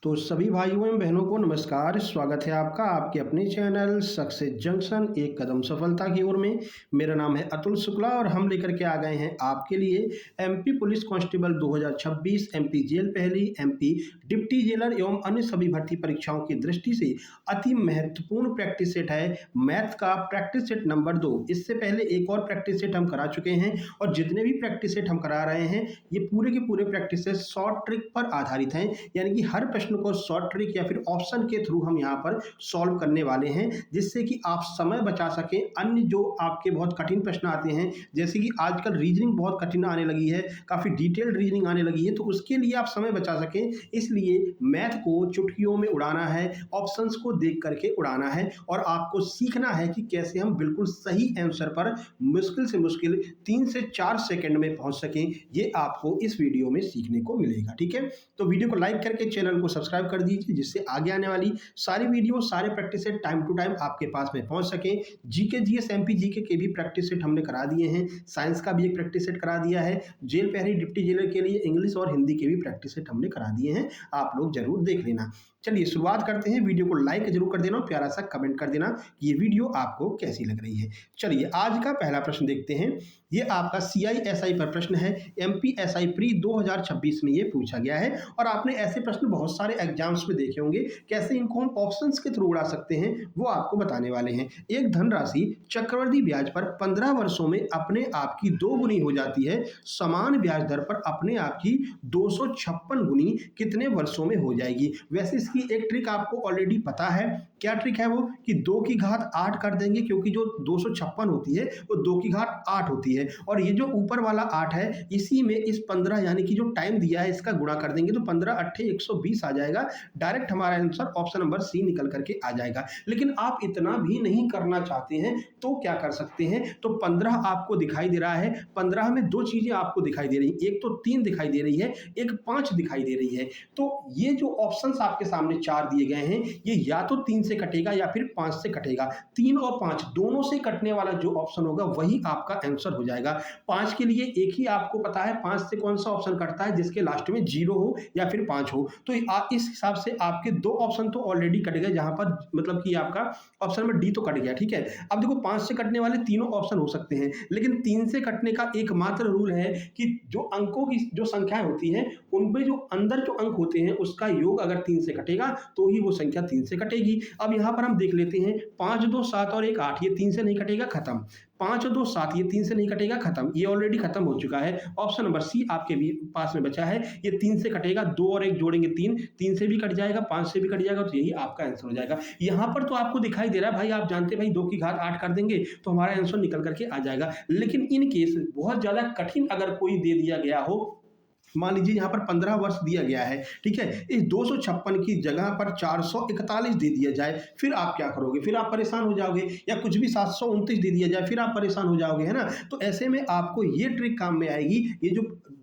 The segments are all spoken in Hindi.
तो सभी भाइयों एवं बहनों को नमस्कार। स्वागत है आपका आपके अपने चैनल सक्सेस जंक्शन एक कदम सफलता की ओर में। मेरा नाम है अतुल शुक्ला और हम लेकर के आ गए हैं आपके लिए MP police constable 2026, MP jail पहली, एमपी डिप्टी जेलर एवं अन्य सभी भर्ती परीक्षाओं की दृष्टि से अति महत्वपूर्ण प्रैक्टिस सेट है मैथ का प्रैक्टिस सेट नंबर 2। इससे पहले एक और प्रैक्टिस सेट हम करा चुके हैं और जितने भी प्रैक्टिस सेट हम करा रहे हैं ये पूरे के पूरे प्रैक्टिस सेट शॉर्ट ट्रिक पर आधारित हैं, यानी कि हर प्रश्न को शॉर्ट ट्रिक या फिर ऑप्शन के थ्रू हम यहाँ पर सॉल्व करने वाले हैं, जिससे कि आप समय बचा सकें। अन्य जो आपके बहुत कठिन प्रश्न आते हैं, जैसे कि आजकल रीजनिंग बहुत कठिन आने लगी है, काफी डिटेल्ड रीजनिंग आने लगी है, तो उसके लिए आप समय बचा सकें। इसलिए मैथ को चुटकियों में उड़ाना है, ऑप्शंस को देख करके उड़ाना है और आपको सीखना है कि कैसे हम बिल्कुल सही आंसर पर मुश्किल से मुश्किल 3 से 4 सेकंड में पहुंच सकें। ये आपको इस वीडियो में सीखने को मिलेगा। ठीक है, तो वीडियो को लाइक करके चैनल को सब्सक्राइब कर दीजिए, जिससे आगे आने वाली सारी वीडियो, सारे practice set time to time आपके पास में पहुंच सके। जीके जीएस एमपी जीके के भी प्रैक्टिस सेट हमने करा दिए हैं, साइंस का भी एक प्रैक्टिस सेट करा दिया है, जेल पहरी डिप्टी जेलर के लिए इंग्लिश और हिंदी के भी प्रैक्टिस सेट हमने करा दिए हैं, आप लोग जरूर देख लेना। चलिए शुरुआत करते हैं। वीडियो को लाइक जरूर कर देना, प्यारा सा कमेंट कर देना कि ये वीडियो आपको कैसी लग रही है। चलिए आज का पहला प्रश्न देखते हैं। ये आपका CISI पर प्रश्न है, MPSI प्री 2026 में ये पूछा गया है और आपने ऐसे प्रश्न बहुत सारे एग्जाम्स में देखे होंगे। कैसे इनको हम ऑप्शंस के थ्रू उड़ा सकते हैं वो आपको बताने वाले हैं। एक धनराशि चक्रवृद्धि ब्याज पर 15 वर्षों में अपने आप की 2 गुनी हो जाती है, समान ब्याज दर पर अपने आप की 256 गुनी कितने वर्षों में हो जाएगी। वैसे इसकी एक ट्रिक आपको ऑलरेडी पता है। क्या ट्रिक है वो कि 2 की घात 8 कर देंगे, क्योंकि जो 256 होती है वो 2 की घात 8 होती है और ये जो ऊपर वाला 8 है इसी में इस 15 यानी कि जो टाइम दिया है इसका गुणा कर देंगे तो 15 8 120 आ जाएगा। डायरेक्ट हमारा आंसर ऑप्शन नंबर सी निकल करके आ जाएगा। लेकिन आप इतना भी नहीं करना चाहते हैं तो क्या कर सकते हैं, तो 15 आपको दिखाई दे रहा है, 15 में 2 चीजें आपको दिखाई दे रही, एक तो 3 दिखाई दे रही है, एक 5 दिखाई दे रही है। तो ये जो ऑप्शंस आपके सामने 4 दिए गए हैं ये या तो 3 से कटेगा या फिर 5 से कटेगा। 3 और 5 दोनों से कटने वाला जो ऑप्शन होगा वही आपका आंसर हो जाएगा। 5 के लिए एक ही आपको पता है, 5 से कौन सा ऑप्शन कटता है, जिसके लास्ट में 0 हो या फिर 5 हो। तो इस हिसाब से आपके 2 ऑप्शन तो ऑलरेडी कट गए, जहां पर मतलब कि आपका ऑप्शन नंबर डी तो कट गया। ठीक है, अब देखो 5 से कटने वाले तीनों ऑप्शन हो सकते हैं, लेकिन 3 से कटने का एकमात्र रूल है कि जो अंकों की जो संख्याएं होती हैं उनमें जो अंदर जो अंक होते हैं उसका योग अगर 3 से कटेगा तो ही वो संख्या 3 से कटेगी। अब यहां पर हम देख लेते हैं, 5 2 7 और 1 8, ये 3 से नहीं कटेगा, खत्म। 5 2 7 ये 3 से नहीं कटेगा, खत्म, ये ऑलरेडी खत्म हो चुका है। ऑप्शन नंबर सी आपके भी पास में बचा है, ये 3 से कटेगा, 2 और 1 जोड़ेंगे 3, 3 से भी कट जाएगा, 5 से भी कट जाएगा, तो यही आपका आंसर हो जाएगा। यहां पर तो आपको दिखाई दे रहा है भाई, आप जानते भाई 2 की घात 8 कर देंगे तो हमारा आंसर निकल करके आ जाएगा। लेकिन इन केस बहुत ज्यादा कठिन अगर कोई दे दिया गया हो, मान लीजिए यहाँ पर 15 वर्ष दिया गया है, ठीक है, इस 256 की जगह पर 441 दे दिया जाए, फिर आप क्या करोगे, फिर आप परेशान हो जाओगे, या कुछ भी 729 दे दिया जाए फिर आप परेशान हो जाओगे, है ना। तो ऐसे में आपको ये ट्रिक काम में आएगी। ये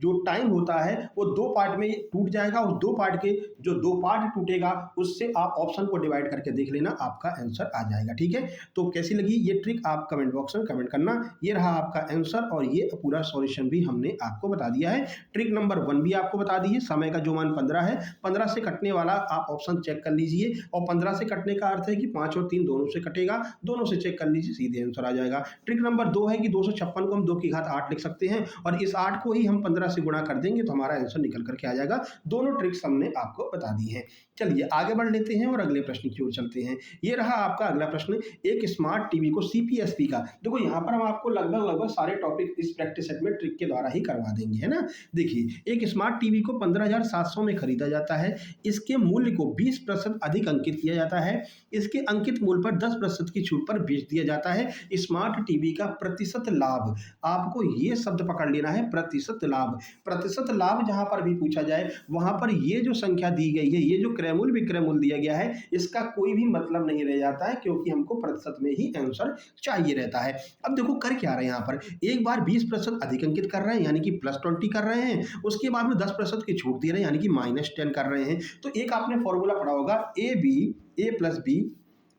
जो टाइम होता है वो 2 पार्ट में टूट जाएगा, उस 2 पार्ट के जो 2 पार्ट टूटेगा उससे आप ऑप्शन को डिवाइड करके देख लेना, आपका आंसर आ जाएगा। ठीक है, तो कैसी लगी ये ट्रिक आप कमेंट बॉक्स में कमेंट करना। ये रहा आपका आंसर और ये पूरा सॉल्यूशन भी हमने आपको बता दिया है। ट्रिक नंबर 1 भी आपको बता दीजिए, समय का जो मान 15 है, 15 से कटने वाला आप ऑप्शन चेक कर लीजिए और 15 से कटने का अर्थ है कि 5 और 3 दोनों से कटेगा, दोनों से चेक कर लीजिए, सीधे आंसर आ जाएगा। ट्रिक नंबर 2 है कि 256 को हम 2 की घात 8 लिख सकते हैं और इस 8 को ही हम 15 से गुणा कर देंगे तो हमारा आंसर निकल करके आ जाएगा। दोनों ट्रिक्स हमने आपको बता दी है। चलिए आगे बढ़ लेते हैं और अगले प्रश्न की ओर चलते हैं। ये रहा आपका अगला प्रश्न, एक स्मार्ट टीवी को CPSP का, देखो यहाँ पर हम आपको लगभग सारे टॉपिक इस प्रैक्टिस सेट में ट्रिक के द्वारा ही करवा देंगे, है ना। देखिए एक स्मार्ट टीवी को 15,700 में खरीदा जाता है, इसके मूल्य को 20% अधिक अंकित किया जाता है, इसके अंकित मूल्य पर 10% की छूट पर बेच दिया जाता है। स्मार्ट टीवी का प्रतिशत लाभ, आपको ये शब्द पकड़ लेना है, प्रतिशत लाभ। प्रतिशत लाभ जहां पर भी पूछा जाए वहां पर ये जो संख्या दी गई है, ये जो क्रयमूल्य विक्रयमूल्य दिया गया है, इसका कोई भी मतलब नहीं रह जाता है, क्योंकि हमको प्रतिशत में ही आंसर चाहिए रहता है। अब देखो कर क्या रहे हैं यहाँ पर, एक बार 20% अधिक अंकित कर रहे हैं यानी कि +20 कर रहे हैं, उसके बाद में 10% की छूट दे रहे हैं यानी कि -10 कर रहे हैं। तो एक आपने फॉर्मूला पढ़ा होगा, ए + b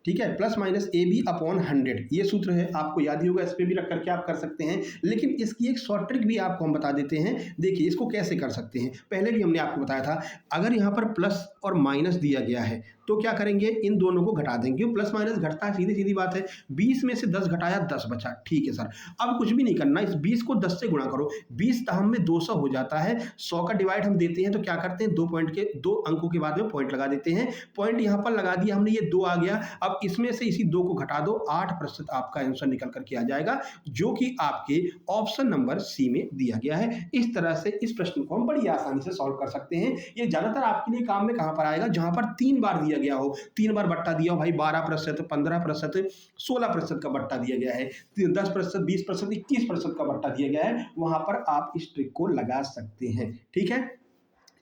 ठीक है, plus minus A B upon 100 ये सूत्र है, आपको याद ही होगा, इस पे भी रख करके आप कर सकते हैं। लेकिन इसकी एक शॉर्ट ट्रिक भी आपको हम बता देते हैं। देखिए इसको कैसे कर सकते हैं, पहले भी हमने आपको बताया था। अगर यहाँ पर प्लस और माइनस दिया गया है तो क्या करेंगे, इन दोनों को घटा देंगे। प्लस माइनस घटता है, सीधी सीधी बात है। 20 में से 10 घटाया 10 बचा, ठीक है सर। अब कुछ भी नहीं करना, इस 20 को 10 से गुणा करो, 20 दहम में 200 हो जाता है। 100 का डिवाइड हम देते हैं तो क्या करते हैं, 2 पॉइंट के 2 अंकों के बाद में पॉइंट लगा देते हैं। पॉइंट यहाँ पर लगा दिया हमने, ये 2 आ गया। अब इसमें से इसी 2 को घटा दो, 8% आपका आंसर निकल करके आ जाएगा, जो कि आपके ऑप्शन नंबर सी में दिया गया है। इस तरह से इस प्रश्न को हम बड़ी आसानी से सॉल्व कर सकते हैं। ये ज्यादातर आपके लिए काम में कहां पर आएगा, जहां पर 3 बार दिया गया हो, 3 बार बट्टा दिया हो भाई, 12%, 15%, 16% का बट्टा दिया गया है, 10%, 20%, 21% का बट्टा दिया गया है, वहां पर आप इस ट्रिक को लगा सकते हैं। ठीक है,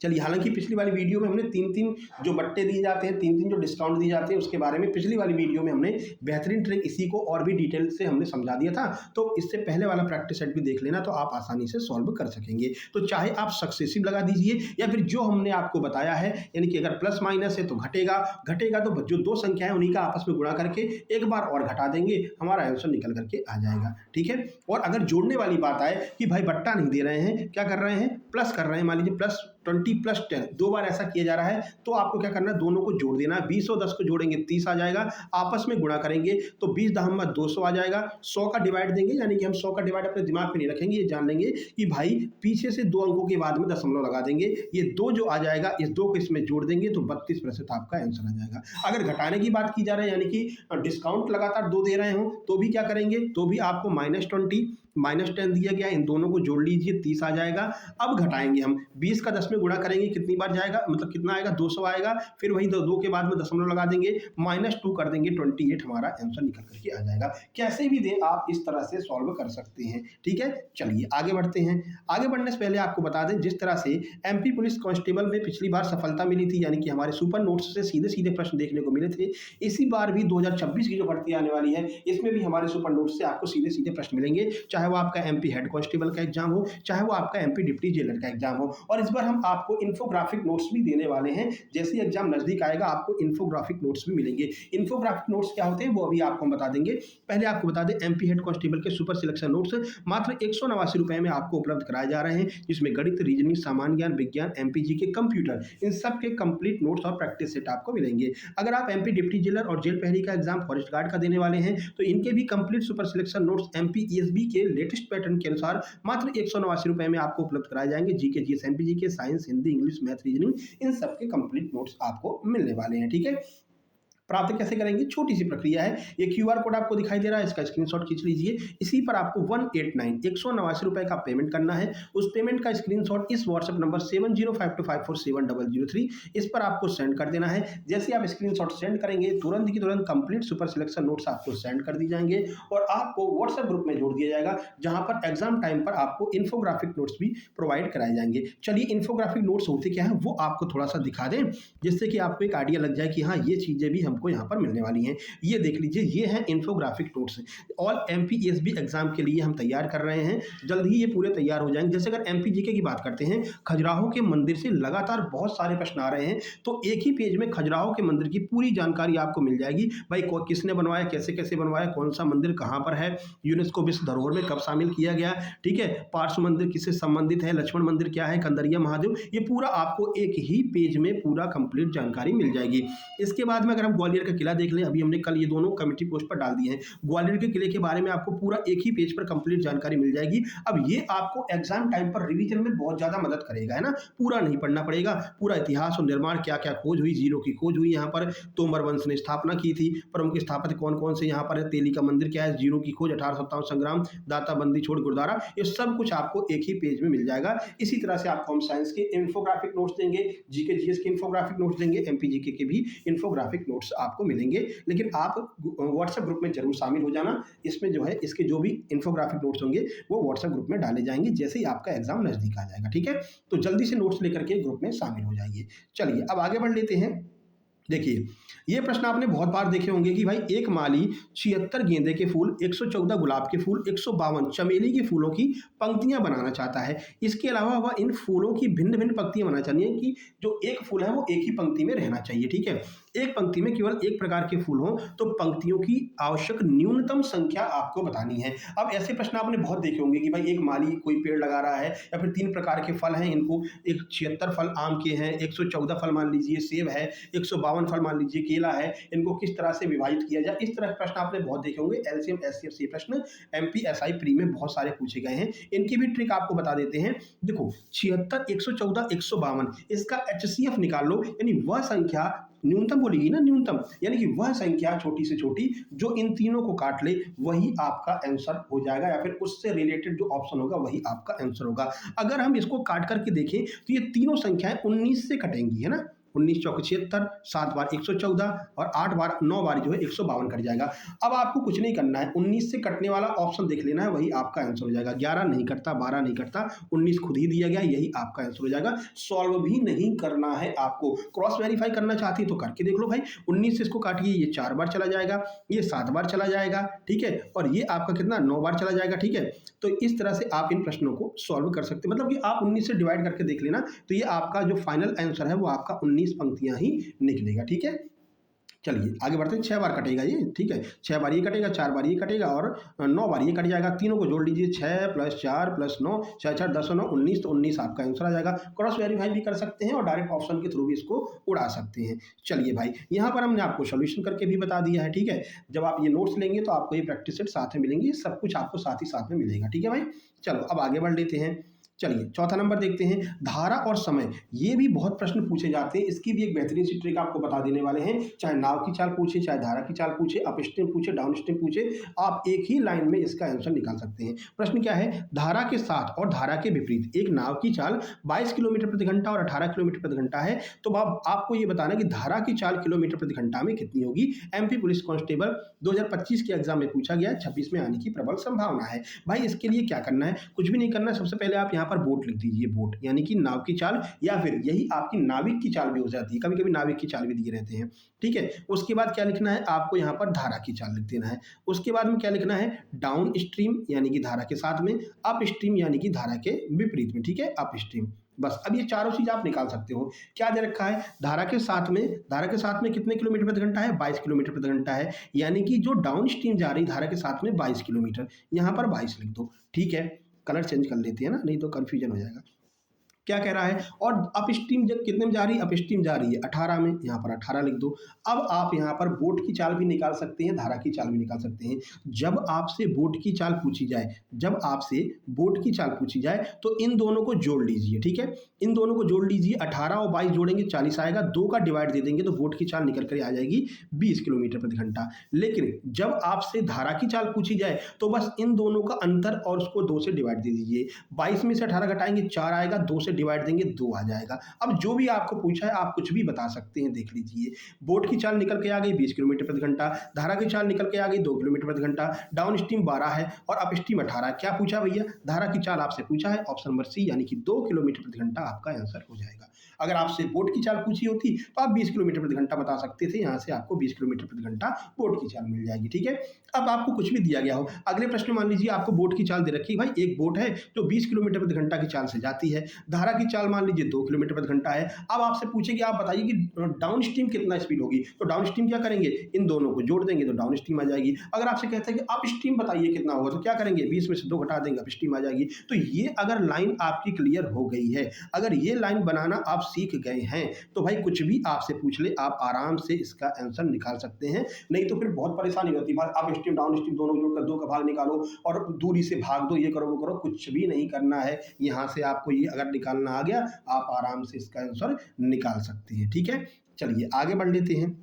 चलिए, हालांकि पिछली वाली वीडियो में हमने 3-3 जो बट्टे दिए जाते हैं, 3-3 जो डिस्काउंट दिए जाते हैं, उसके बारे में पिछली वाली वीडियो में हमने बेहतरीन ट्रिक इसी को और भी डिटेल से हमने समझा दिया था। तो इससे पहले वाला प्रैक्टिस सेट भी देख लेना, तो आप आसानी से सॉल्व कर सकेंगे। तो चाहे आप सक्सेसिव लगा दीजिए या फिर जो हमने आपको बताया है, यानी कि अगर प्लस माइनस है तो घटेगा, घटेगा तो जो 2 संख्या है उन्हीं का आपस में गुणा करके एक बार और घटा देंगे, हमारा आंसर निकल करके आ जाएगा। ठीक है, और अगर जोड़ने वाली बात आए कि भाई बट्टा नहीं दे रहे हैं, क्या कर रहे हैं, प्लस कर रहे हैं, मान लीजिए प्लस 20 प्लस 10 2 बार ऐसा किया जा रहा है, तो आपको क्या करना है, दोनों को जोड़ देना है। 20 और 10 को जोड़ेंगे 30 आ जाएगा, आपस में गुणा करेंगे तो 20 दहम 200 आ जाएगा। 100 का डिवाइड देंगे, यानी कि हम 100 का डिवाइड अपने दिमाग में नहीं रखेंगे, ये जान लेंगे कि भाई पीछे से 2 अंकों के बाद में दशमलव लगा देंगे, ये 2 जो आ जाएगा, इस 2 को इसमें जोड़ देंगे तो 32% आपका आंसर आ जाएगा। अगर घटाने की बात की जा रही है, यानी कि डिस्काउंट लगातार 2 दे रहे हो, तो भी क्या करेंगे, तो भी आपको -20 -10 दिया गया, इन दोनों को जोड़ लीजिए, 30 आ जाएगा। अब घटाएंगे हम, 20 का 10 में गुणा करेंगे, कितनी बार जाएगा, मतलब कितना आएगा, 200 आएगा। फिर वही 2 के बाद में दशमलव लगा देंगे, -2 कर देंगे, 28 हमारा आंसर निकल करके आ जाएगा। कैसे भी दें, आप इस तरह से सॉल्व कर सकते हैं। ठीक है, चलिए आगे बढ़ते हैं। आगे बढ़ने से पहले आपको बता दें, जिस तरह से एमपी पुलिस कांस्टेबल में पिछली बार सफलता मिली थी, यानी कि हमारे सुपर नोट्स से सीधे सीधे प्रश्न देखने को मिले थे, इसी बार भी 2026 की जो भर्ती आने वाली है, इसमें भी हमारे सुपर नोट्स से आपको सीधे सीधे प्रश्न मिलेंगे, चाहे वो आपका एमपी हेड कांस्टेबल का एग्जाम हो, चाहे वो आपका एमपी डिप्टी जेलर का एग्जाम हो। और इस बार हम आपको इन्फोग्राफिक नोट्स भी देने वाले हैं। जैसे एग्जाम नजदीक आएगा, आपको इन्फोग्राफिक नोट्स भी मिलेंगे। इन्फोग्राफिक नोट्स क्या होते हैं, वो अभी आपको हम बता देंगे। पहले आपको बता दें, एमपी हेड कांस्टेबल के सुपर सिलेक्शन नोट्स मात्र 189 रुपए में आपको उपलब्ध कराए जा रहे हैं, जिसमें गणित, रीजनिंग, सामान्य ज्ञान, विज्ञान, एमपीजी के कंप्यूटर, इन सब के कंप्लीट नोट्स और प्रैक्टिस सेट आपको मिलेंगे। अगर आप एमपी डिप्टी जेलर और जेल प्रहरी का एग्जाम फॉरेस्ट गार्ड का देने वाले हैं, तो इनके भी complete super selection notes MP ESB के लेटेस्ट पैटर्न के अनुसार मात्र 189 रुपए में आपको उपलब्ध कराए जाएंगे। जीके, जीएस, एमपीजी के, science, Hindi, English, math, reasoning, इन सब के कंप्लीट नोट्स आपको मिलने वाले हैं। ठीक है, प्राप्त कैसे करेंगे, छोटी सी प्रक्रिया है। ये क्यूआर कोड आपको दिखाई दे रहा है, इसका स्क्रीनशॉट खींच लीजिए। इसी पर आपको 189 रुपए का पेमेंट करना है। उस पेमेंट का स्क्रीनशॉट इस व्हाट्सएप नंबर 7052547003 इस पर आपको सेंड कर देना है। जैसे आप स्क्रीनशॉट सेंड करेंगे, तुरंत की तुरंत कंप्लीट सुपर सिलेक्शन नोट्स आपको सेंड कर दी जाएंगे और आपको व्हाट्सएप ग्रुप में जोड़ दिया जाएगा, जहां पर एग्जाम टाइम पर आपको इन्फोग्राफिक नोट्स भी प्रोवाइड कराए जाएंगे। चलिए, इन्फोग्राफिक नोट्स होते क्या है, वो आपको थोड़ा सा दिखा दें, जिससे कि आपको एक आइडिया लग जाए कि हाँ, ये चीजें भी हमको यहाँ पर मिलने वाली हैं। ये देख लीजिए, ये हैं इन्फोग्राफिक नोट्स। ऑल एमपीएसबी एग्जाम के लिए हम तैयार कर रहे हैं, जल्द ही ये पूरे तैयार हो जाएंगे। जैसे अगर एमपीजीके की बात करते हैं, खजुराहो के मंदिर से लगातार बहुत सारे प्रश्न आ रहे हैं, तो एक ही पेज में खजुराहो के मंदिर की पूरी जानकारी आपको मिल जाएगी। भाई किसने बनवाया, कैसे कैसे बनवाया, कौन सा मंदिर कहाँ पर है, यूनेस्को विश्व धरोहर में कब शामिल किया गया, ठीक है, पार्श्व मंदिर किससे संबंधित है, लक्ष्मण मंदिर क्या है, कंदरिया महादेव, ये पूरा आपको एक ही पेज में पूरा कंप्लीट जानकारी मिल जाएगी। इसके बाद में अगर हम ग्वालियर का किला देख लें, अभी हमने कल ये दोनों कमेटी पोस्ट पर डाल दिए हैं, ग्वालियर के किले के बारे में आपको पूरा एक ही पेज पर कंप्लीट जानकारी मिल जाएगी। अब ये आपको एग्जाम टाइम पर रिवीजन में बहुत ज्यादा मदद करेगा, है ना, पूरा नहीं पढ़ना पड़ेगा। पूरा इतिहास और निर्माण, क्या क्या खोज हुई, जीरो की खोज हुई, यहाँ पर तोमर वंश ने स्थापना की थी, प्रमुख स्थापत्य कौन कौन से यहाँ पर है, तेली का मंदिर क्या है, जीरो की खोज, 1857 संग्राम, दाता बंदी छोड़ गुरुद्वारा, ये सब कुछ आपको एक ही पेज में मिल जाएगा। इसी तरह से आपको हम साइंस के इन्फोग्राफिक नोट्स देंगे, जीके जीएस के इन्फोग्राफिक नोट्स देंगे, एमपीजीके के भी इन्फोग्राफिक नोट्स आपको मिलेंगे। लेकिन आप व्हाट्सएप ग्रुप में जरूर शामिल हो जाना। इसमें जो है, इसके जो भी इन्फोग्राफिक नोट्स होंगे वो व्हाट्सएप ग्रुप में डाले जाएंगे जैसे ही आपका एग्जाम नजदीक आ जाएगा। ठीक है, तो जल्दी से नोट्स लेकर के ग्रुप में शामिल हो जाइए। चलिए अब आगे बढ़ लेते हैं। देखिए, ये प्रश्न आपने बहुत बार देखे होंगे कि भाई एक माली 76 गेंदे के फूल, 114 गुलाब के फूल, 152 चमेली के फूलों की पंक्तियां बनाना चाहता है। इसके अलावा वह इन फूलों की भिन्न भिन्न पंक्तियां बनाना चाहिए कि जो एक फूल है वो एक ही पंक्ति में रहना चाहिए। ठीक है, एक पंक्ति में केवल एक प्रकार के फूल हों तो पंक्तियों की आवश्यक न्यूनतम संख्या आपको बतानी है। अब ऐसे प्रश्न आपने बहुत देखे होंगे कि भाई एक माली कोई पेड़ लगा रहा है या फिर 3 प्रकार के फल हैं, इनको एक 76 फल आम के हैं, 114 फल मान लीजिए सेब है, 152 फल मान लीजिए केला है, इनको किस तरह से विभाजित किया जाए। इस तरह के प्रश्न आपने बहुत देखे होंगे। एलसीएम एचसीएफ से प्रश्न एमपीएसआई प्री में बहुत सारे पूछे गए हैं। इनकी भी ट्रिक आपको बता देते हैं। देखो 76, 114, 152 इसका एचसीएफ निकाल लो, यानी वह संख्या न्यूनतम बोलेगी ना, न्यूनतम यानी कि वह संख्या छोटी से छोटी जो इन तीनों को काट ले वही आपका आंसर हो जाएगा, या फिर उससे रिलेटेड जो ऑप्शन होगा वही आपका आंसर होगा। अगर हम इसको काट करके देखें तो ये तीनों संख्याएं 19 से कटेंगी, है ना। 19 चौक 76, 7 बार 114 और 8 बार 9 बार जो है 152 कट जाएगा। अब आपको कुछ नहीं करना है, 19 से कटने वाला ऑप्शन देख लेना है, वही आपका आंसर हो जाएगा। 11 नहीं कटता, 12 नहीं कटता, 19 खुद ही दिया गया, यही आपका आंसर हो जाएगा। सॉल्व भी नहीं करना है आपको, क्रॉस वेरीफाई करना चाहती है तो करके देख लो भाई। 19 से इसको काटिए, ये 4 बार चला जाएगा, ये 7 बार चला जाएगा, ठीक है, और ये आपका कितना 9 बार चला जाएगा। ठीक है, तो इस तरह से आप इन प्रश्नों को सॉल्व कर सकते हैं। मतलब कि आप 19 से डिवाइड करके देख लेना, तो ये आपका जो फाइनल आंसर है वो आपका 19 पंक्तियां ही निकलेगा। ठीक है, चलिए आगे बढ़ते हैं। 6 बार कटेगा ये, ठीक है, 6 बार ये कटेगा, 4 बार ये कटेगा और 9 बार ये कट जाएगा। तीनों को जोड़ लीजिए, 6 + 4 + 9, 6 × 4 = 10 और 9 19, तो 19 आपका आंसर आ जाएगा। क्रॉस वेरीफाई भी कर सकते हैं और डायरेक्ट ऑप्शन के थ्रू भी इसको उड़ा सकते हैं। चलिए भाई, यहाँ पर हमने आपको सोल्यूशन करके भी बता दिया है। ठीक है, जब आप ये नोट्स लेंगे तो आपको ये प्रैक्टिस सेट साथ में मिलेंगे, सब कुछ आपको साथ ही साथ में मिलेगा। ठीक है भाई, चलो अब आगे बढ़ लेते हैं। चलिए चौथा नंबर देखते हैं, धारा और समय। ये भी बहुत प्रश्न पूछे जाते हैं, इसकी भी एक बेहतरीन सी ट्रिक आपको बता देने वाले हैं। चाहे नाव की चाल पूछे, चाहे धारा की चाल पूछे, अप स्ट्रीम पूछे, डाउन स्ट्रीम पूछे, आप एक ही लाइन में इसका आंसर निकाल सकते हैं। प्रश्न क्या है, धारा के साथ और धारा के विपरीत एक नाव की चाल 22 किलोमीटर प्रति घंटा और 18 किलोमीटर प्रति घंटा है, तो आपको ये बताना कि धारा की चाल किलोमीटर प्रति घंटा में कितनी होगी। एमपी पुलिस कांस्टेबल 2025 के एग्जाम में पूछा गया, 26 में आने की प्रबल संभावना है। भाई इसके लिए क्या करना है, कुछ भी नहीं करना है। सबसे पहले आप यहाँ पर बोट लिख दीजिए, बोट यानी कि नाव की चाल, या फिर यही आपकी नाविक की चाल भी हो जाती है, कभी कभी नाविक की चाल भी दिए रहते हैं। ठीक है, उसके बाद क्या लिखना है आपको, यहाँ पर धारा की चाल लिख देना है। उसके बाद में क्या लिखना है, डाउन स्ट्रीम यानी कि धारा के साथ में, अप स्ट्रीम यानी कि धारा के विपरीत में। ठीक है, अप स्ट्रीम। बस अब ये चारों चीज आप निकाल सकते हो। क्या दे रखा है, धारा के साथ में कितने किलोमीटर प्रति घंटा है, 22 किलोमीटर प्रति घंटा है, यानी कि जो डाउन स्ट्रीम जा रही धारा के साथ में 22 किलोमीटर, यहाँ पर 22 लिख दो। ठीक है, कलर चेंज कर लेते हैं ना, नहीं तो कंफ्यूजन हो जाएगा। क्या कह रहा है, और अप स्ट्रीम जब कितने में जा रही है, अप स्ट्रीम जा रही है 18 में, यहाँ पर 18 लिख दो। अब आप यहाँ पर बोट की चाल भी निकाल सकते हैं, धारा की चाल भी निकाल सकते हैं। जब आपसे बोट की चाल पूछी जाए, तो इन दोनों को जोड़ लीजिए। ठीक है, इन दोनों को जोड़ लीजिए, 18 और 22 जोड़ेंगे 40 आएगा, 2 का डिवाइड दे देंगे तो बोट की चाल निकल कर आ जाएगी 20 किलोमीटर प्रति घंटा। लेकिन जब आपसे धारा की चाल पूछी जाए तो बस इन दोनों का अंतर और उसको 2 से डिवाइड दे दीजिए। 22 में से 18 घटाएंगे 4 आएगा, 2 से डिवाइड देंगे 2 आ जाएगा। अब जो भी आपको पूछा है आप कुछ भी बता सकते हैं, देख लीजिए। बोट की चाल निकल के आ गई 20 किलोमीटर प्रति घंटा, धारा की चाल निकल के आ गई 2 किलोमीटर प्रति घंटा, डाउन स्ट्रीम 12 है और अप स्ट्रीम 18। क्या पूछा भैया, धारा की चाल आपसे पूछा है, ऑप्शन नंबर सी यानी कि 2 किलोमीटर प्रति घंटा आपका आंसर हो जाएगा। अगर आपसे बोट की चाल पूछी होती तो आप 20 किलोमीटर प्रति घंटा बता सकते थे, यहाँ से आपको 20 किलोमीटर प्रति घंटा बोट की चाल मिल जाएगी। ठीक है, अब आपको कुछ भी दिया गया हो, अगले प्रश्न मान लीजिए आपको बोट की चाल दे रखी है, भाई एक बोट है जो 20 किलोमीटर प्रति घंटा की चाल से जाती है, धारा की चाल मान लीजिए 2 किलोमीटर प्रति घंटा है। अब आपसे पूछे कि आप बताइए कि डाउन स्ट्रीम कितना स्पीड होगी, तो डाउन स्ट्रीम क्या करेंगे, इन दोनों को जोड़ देंगे तो डाउन स्ट्रीम आ जाएगी। अगर आपसे कहते हैं कि अप स्ट्रीम बताइए कितना होगा, तो क्या करेंगे, 20 में से 2 घटा देंगे, अप स्ट्रीम आ जाएगी। तो ये अगर लाइन आपकी क्लियर हो गई है, अगर ये लाइन बनाना आप सीख गए हैं, तो भाई कुछ भी आपसे पूछ ले आप आराम से इसका आंसर निकाल सकते हैं। नहीं तो फिर बहुत परेशानी होती है, अप स्ट्रीम डाउन स्ट्रीम दोनों जोड़कर 2 का भाग निकालो और दूरी से भाग दो, ये करो वो करो, कुछ भी नहीं करना है। यहाँ से आपको ये अगर निकालना आ गया, आप आराम से इसका आंसर निकाल सकते हैं। ठीक है, चलिए आगे बढ़ लेते हैं।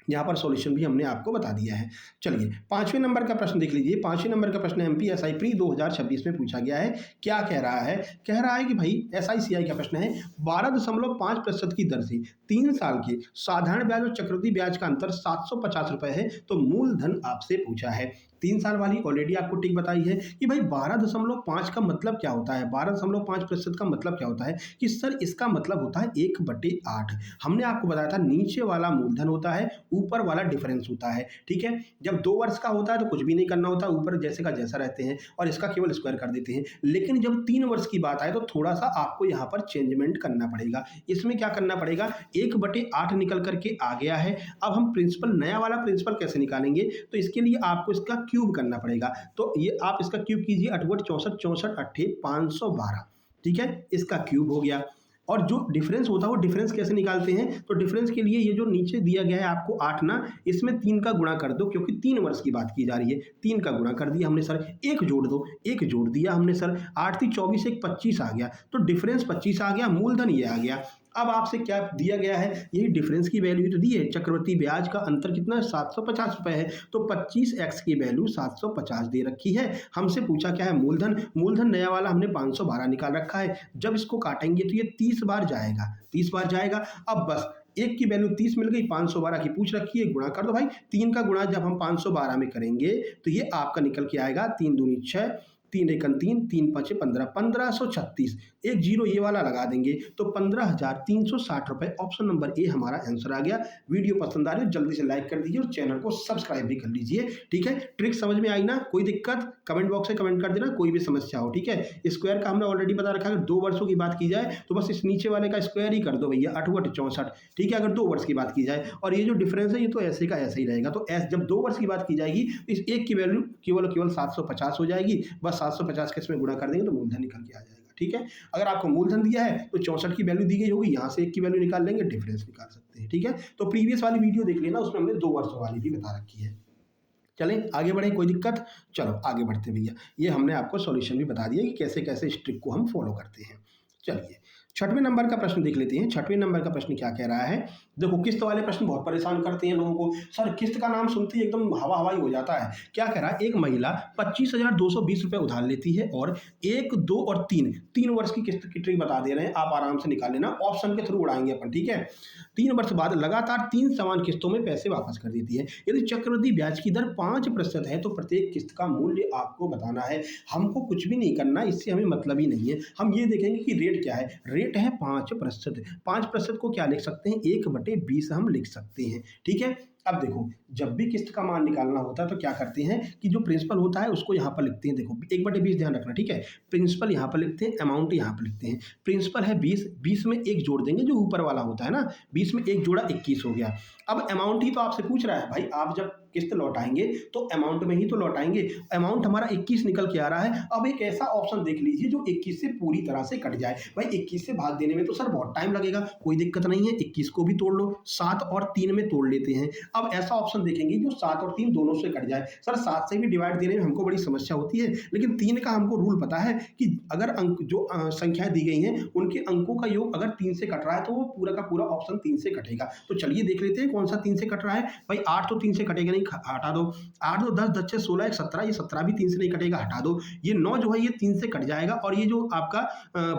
यहाँ पर सॉल्यूशन भी हमने आपको बता दिया है। चलिए 5वें नंबर का प्रश्न देख लीजिए। 5वें नंबर का प्रश्न एमपीएसआई प्री 2026 में पूछा गया है। क्या कह रहा है, कह रहा है कि भाई एसआईसीआई का प्रश्न है, 12.5% की दर से 3 साल के साधारण ब्याज और चक्रवृद्धि ब्याज का अंतर 750 रुपए है, तो मूलधन आपसे पूछा है। 3 साल वाली ऑलरेडी आपको टिक बताई है कि भाई 12.5 का मतलब क्या होता है, 12.5% का मतलब क्या होता है कि सर इसका मतलब होता है 1/8। हमने आपको बताया था नीचे वाला मूलधन होता है, ऊपर वाला डिफरेंस होता है, ठीक है। जब 2 वर्ष का होता है तो कुछ भी नहीं करना होता, ऊपर जैसे का जैसा रहते हैं और इसका केवल स्क्वायर कर देते हैं। लेकिन जब 3 वर्ष की बात आए तो थोड़ा सा आपको यहाँ पर चेंजमेंट करना पड़ेगा। इसमें क्या करना पड़ेगा, 1/8 निकल करके आ गया है। अब हम प्रिंसिपल, नया वाला प्रिंसिपल कैसे निकालेंगे, तो इसके लिए आपको इसका क्यूब करना पड़ेगा। तो ये आप इसका क्यूब कीजिए, 8 × 64 64 8 512, ठीक है, इसका क्यूब हो गया। और जो डिफरेंस होता है वो डिफरेंस कैसे निकालते हैं, तो डिफरेंस के लिए ये जो नीचे दिया गया है आपको 8 ना, इसमें 3 का गुणा कर दो क्योंकि 3 वर्ष की बात की जा रही है। 3 का गुणा कर दिया हमने सर, 1 जोड़ दो, 1 जोड़ दिया हमने सर, 8 × 24 1 25 आ गया, तो डिफरेंस 25 आ गया, मूलधन ये आ गया। अब आपसे क्या दिया गया है, यही डिफरेंस की वैल्यू तो दी है, चक्रवृद्धि ब्याज का अंतर कितना है, 750 रुपए है, तो 25x की वैल्यू 750 दे रखी है। हमसे पूछा क्या है, मूलधन, मूलधन नया वाला हमने 512 निकाल रखा है। जब इसको काटेंगे तो ये 30 बार जाएगा, 30 बार जाएगा। अब बस एक की वैल्यू 30 मिल गई, 512 की पूछ रखी है, गुणा कर दो भाई। 3 का गुणा जब हम 512 में करेंगे तो ये आपका निकल के आएगा 3 दूनी 6, 3 एकम 3, 3 5 15, 1536, एक जीरो ये वाला लगा देंगे तो 15,360 रुपए। ऑप्शन नंबर ए हमारा आंसर आ गया। वीडियो पसंद आ रही है जल्दी से लाइक कर दीजिए और चैनल को सब्सक्राइब भी कर लीजिए, ठीक है। ट्रिक समझ में आई ना, कोई दिक्कत कमेंट बॉक्स में कमेंट कर देना, कोई भी समस्या हो, ठीक है। स्क्वायर का हमने ऑलरेडी बता रखा है, अगर 2 वर्षों की बात की जाए तो बस इस नीचे वाले का स्क्वायर ही कर दो भैया, 8 × 64, ठीक है, अगर 2 वर्ष की बात की जाए। और ये जो डिफरेंस है ये तो ऐसे का ऐसे ही रहेगा, तो जब 2 वर्ष की बात की जाएगी तो इस एक की वैल्यू केवल 750 हो जाएगी, बस 750 के इसमें गुणा कर देंगे तो मूलधन निकल के आ जाएगा, ठीक है। अगर आपको मूलधन दिया है तो 64 की वैल्यू दी गई होगी, यहाँ से 1 की वैल्यू निकाल लेंगे, डिफरेंस निकाल सकते हैं, ठीक है। तो प्रीवियस वाली वीडियो देख लेना, उसमें हमने 2 वर्षों वाली भी बता रखी है। चलें आगे बढ़े, कोई दिक्कत, चलो आगे बढ़ते भैया। ये हमने आपको सॉल्यूशन भी बता दिया कि कैसे कैसे इस ट्रिक को हम फॉलो करते हैं। चलिए 6वें नंबर का प्रश्न देख लेते हैं। 6वें नंबर का प्रश्न क्या कह रहा है, देखो किस्त वाले प्रश्न बहुत परेशान करते हैं लोगों को, सर किस्त का नाम सुनते ही एकदम हवा हवाई हो जाता है। क्या कह रहा है, एक महिला 25,220 रुपए उधार लेती है और 1, 2 और 3 वर्ष की किस्त की ट्रिक बता दे रहे हैं, आप आराम से निकाल लेना, ऑप्शन के थ्रू उड़ाएंगे अपन, ठीक है। 3 वर्ष बाद लगातार 3 समान किस्तों में पैसे वापस कर देती है। यदि चक्रवृद्धि ब्याज की दर 5% है तो प्रत्येक किस्त का मूल्य आपको बताना है। हमको कुछ भी नहीं करना, इससे हमें मतलब ही नहीं है। हम ये देखेंगे कि रेट क्या है, रेट है 5%। 5% को क्या लिख सकते हैं, 1/20 हम लिख सकते हैं, ठीक है। अब देखो जब भी किस्त का मान निकालना होता है तो क्या करते हैं कि जो प्रिंसिपल होता है उसको यहाँ पर लिखते हैं, देखो 1/20 ध्यान रखना, ठीक है। प्रिंसिपल यहाँ पर लिखते हैं, अमाउंट यहाँ पर लिखते हैं। प्रिंसिपल है 20, 20 में 1 जोड़ देंगे जो ऊपर वाला होता है ना, 20 में 1 जोड़ा 21 हो गया। अब अमाउंट ही तो आपसे पूछ रहा है भाई, आप जब किस्त लौटाएंगे तो अमाउंट में ही तो लौटाएंगे। अमाउंट हमारा 21 निकल के आ रहा है। अब एक ऐसा ऑप्शन देख लीजिए जो 21 से पूरी तरह से कट जाए। भाई 21 से भाग देने में तो सर बहुत टाइम लगेगा, कोई दिक्कत नहीं है, 21 को भी तोड़ लो, 7 और 3 में तोड़ लेते हैं। अब ऐसा ऑप्शन देखेंगे जो 7 और 3 दोनों से कट जाए। सर 7 से भी डिवाइड देने में हमको बड़ी समस्या होती है, लेकिन 3 का हमको रूल पता है कि अगर अंक जो संख्याएं दी गई हैं उनके अंकों का योग अगर 3 से कट रहा है तो वो पूरा का पूरा ऑप्शन 3 से कटेगा। तो चलिए देख लेते हैं कौन सा 3 से कट रहा है। भाई 8 तो 3 से कटेगा नहीं, हटा दो। 8 2 10, 10 6 16 1 17, ये 17 भी 3 से नहीं कटेगा, हटा दो। ये 9 जो है ये 3 से कट जाएगा और ये जो आपका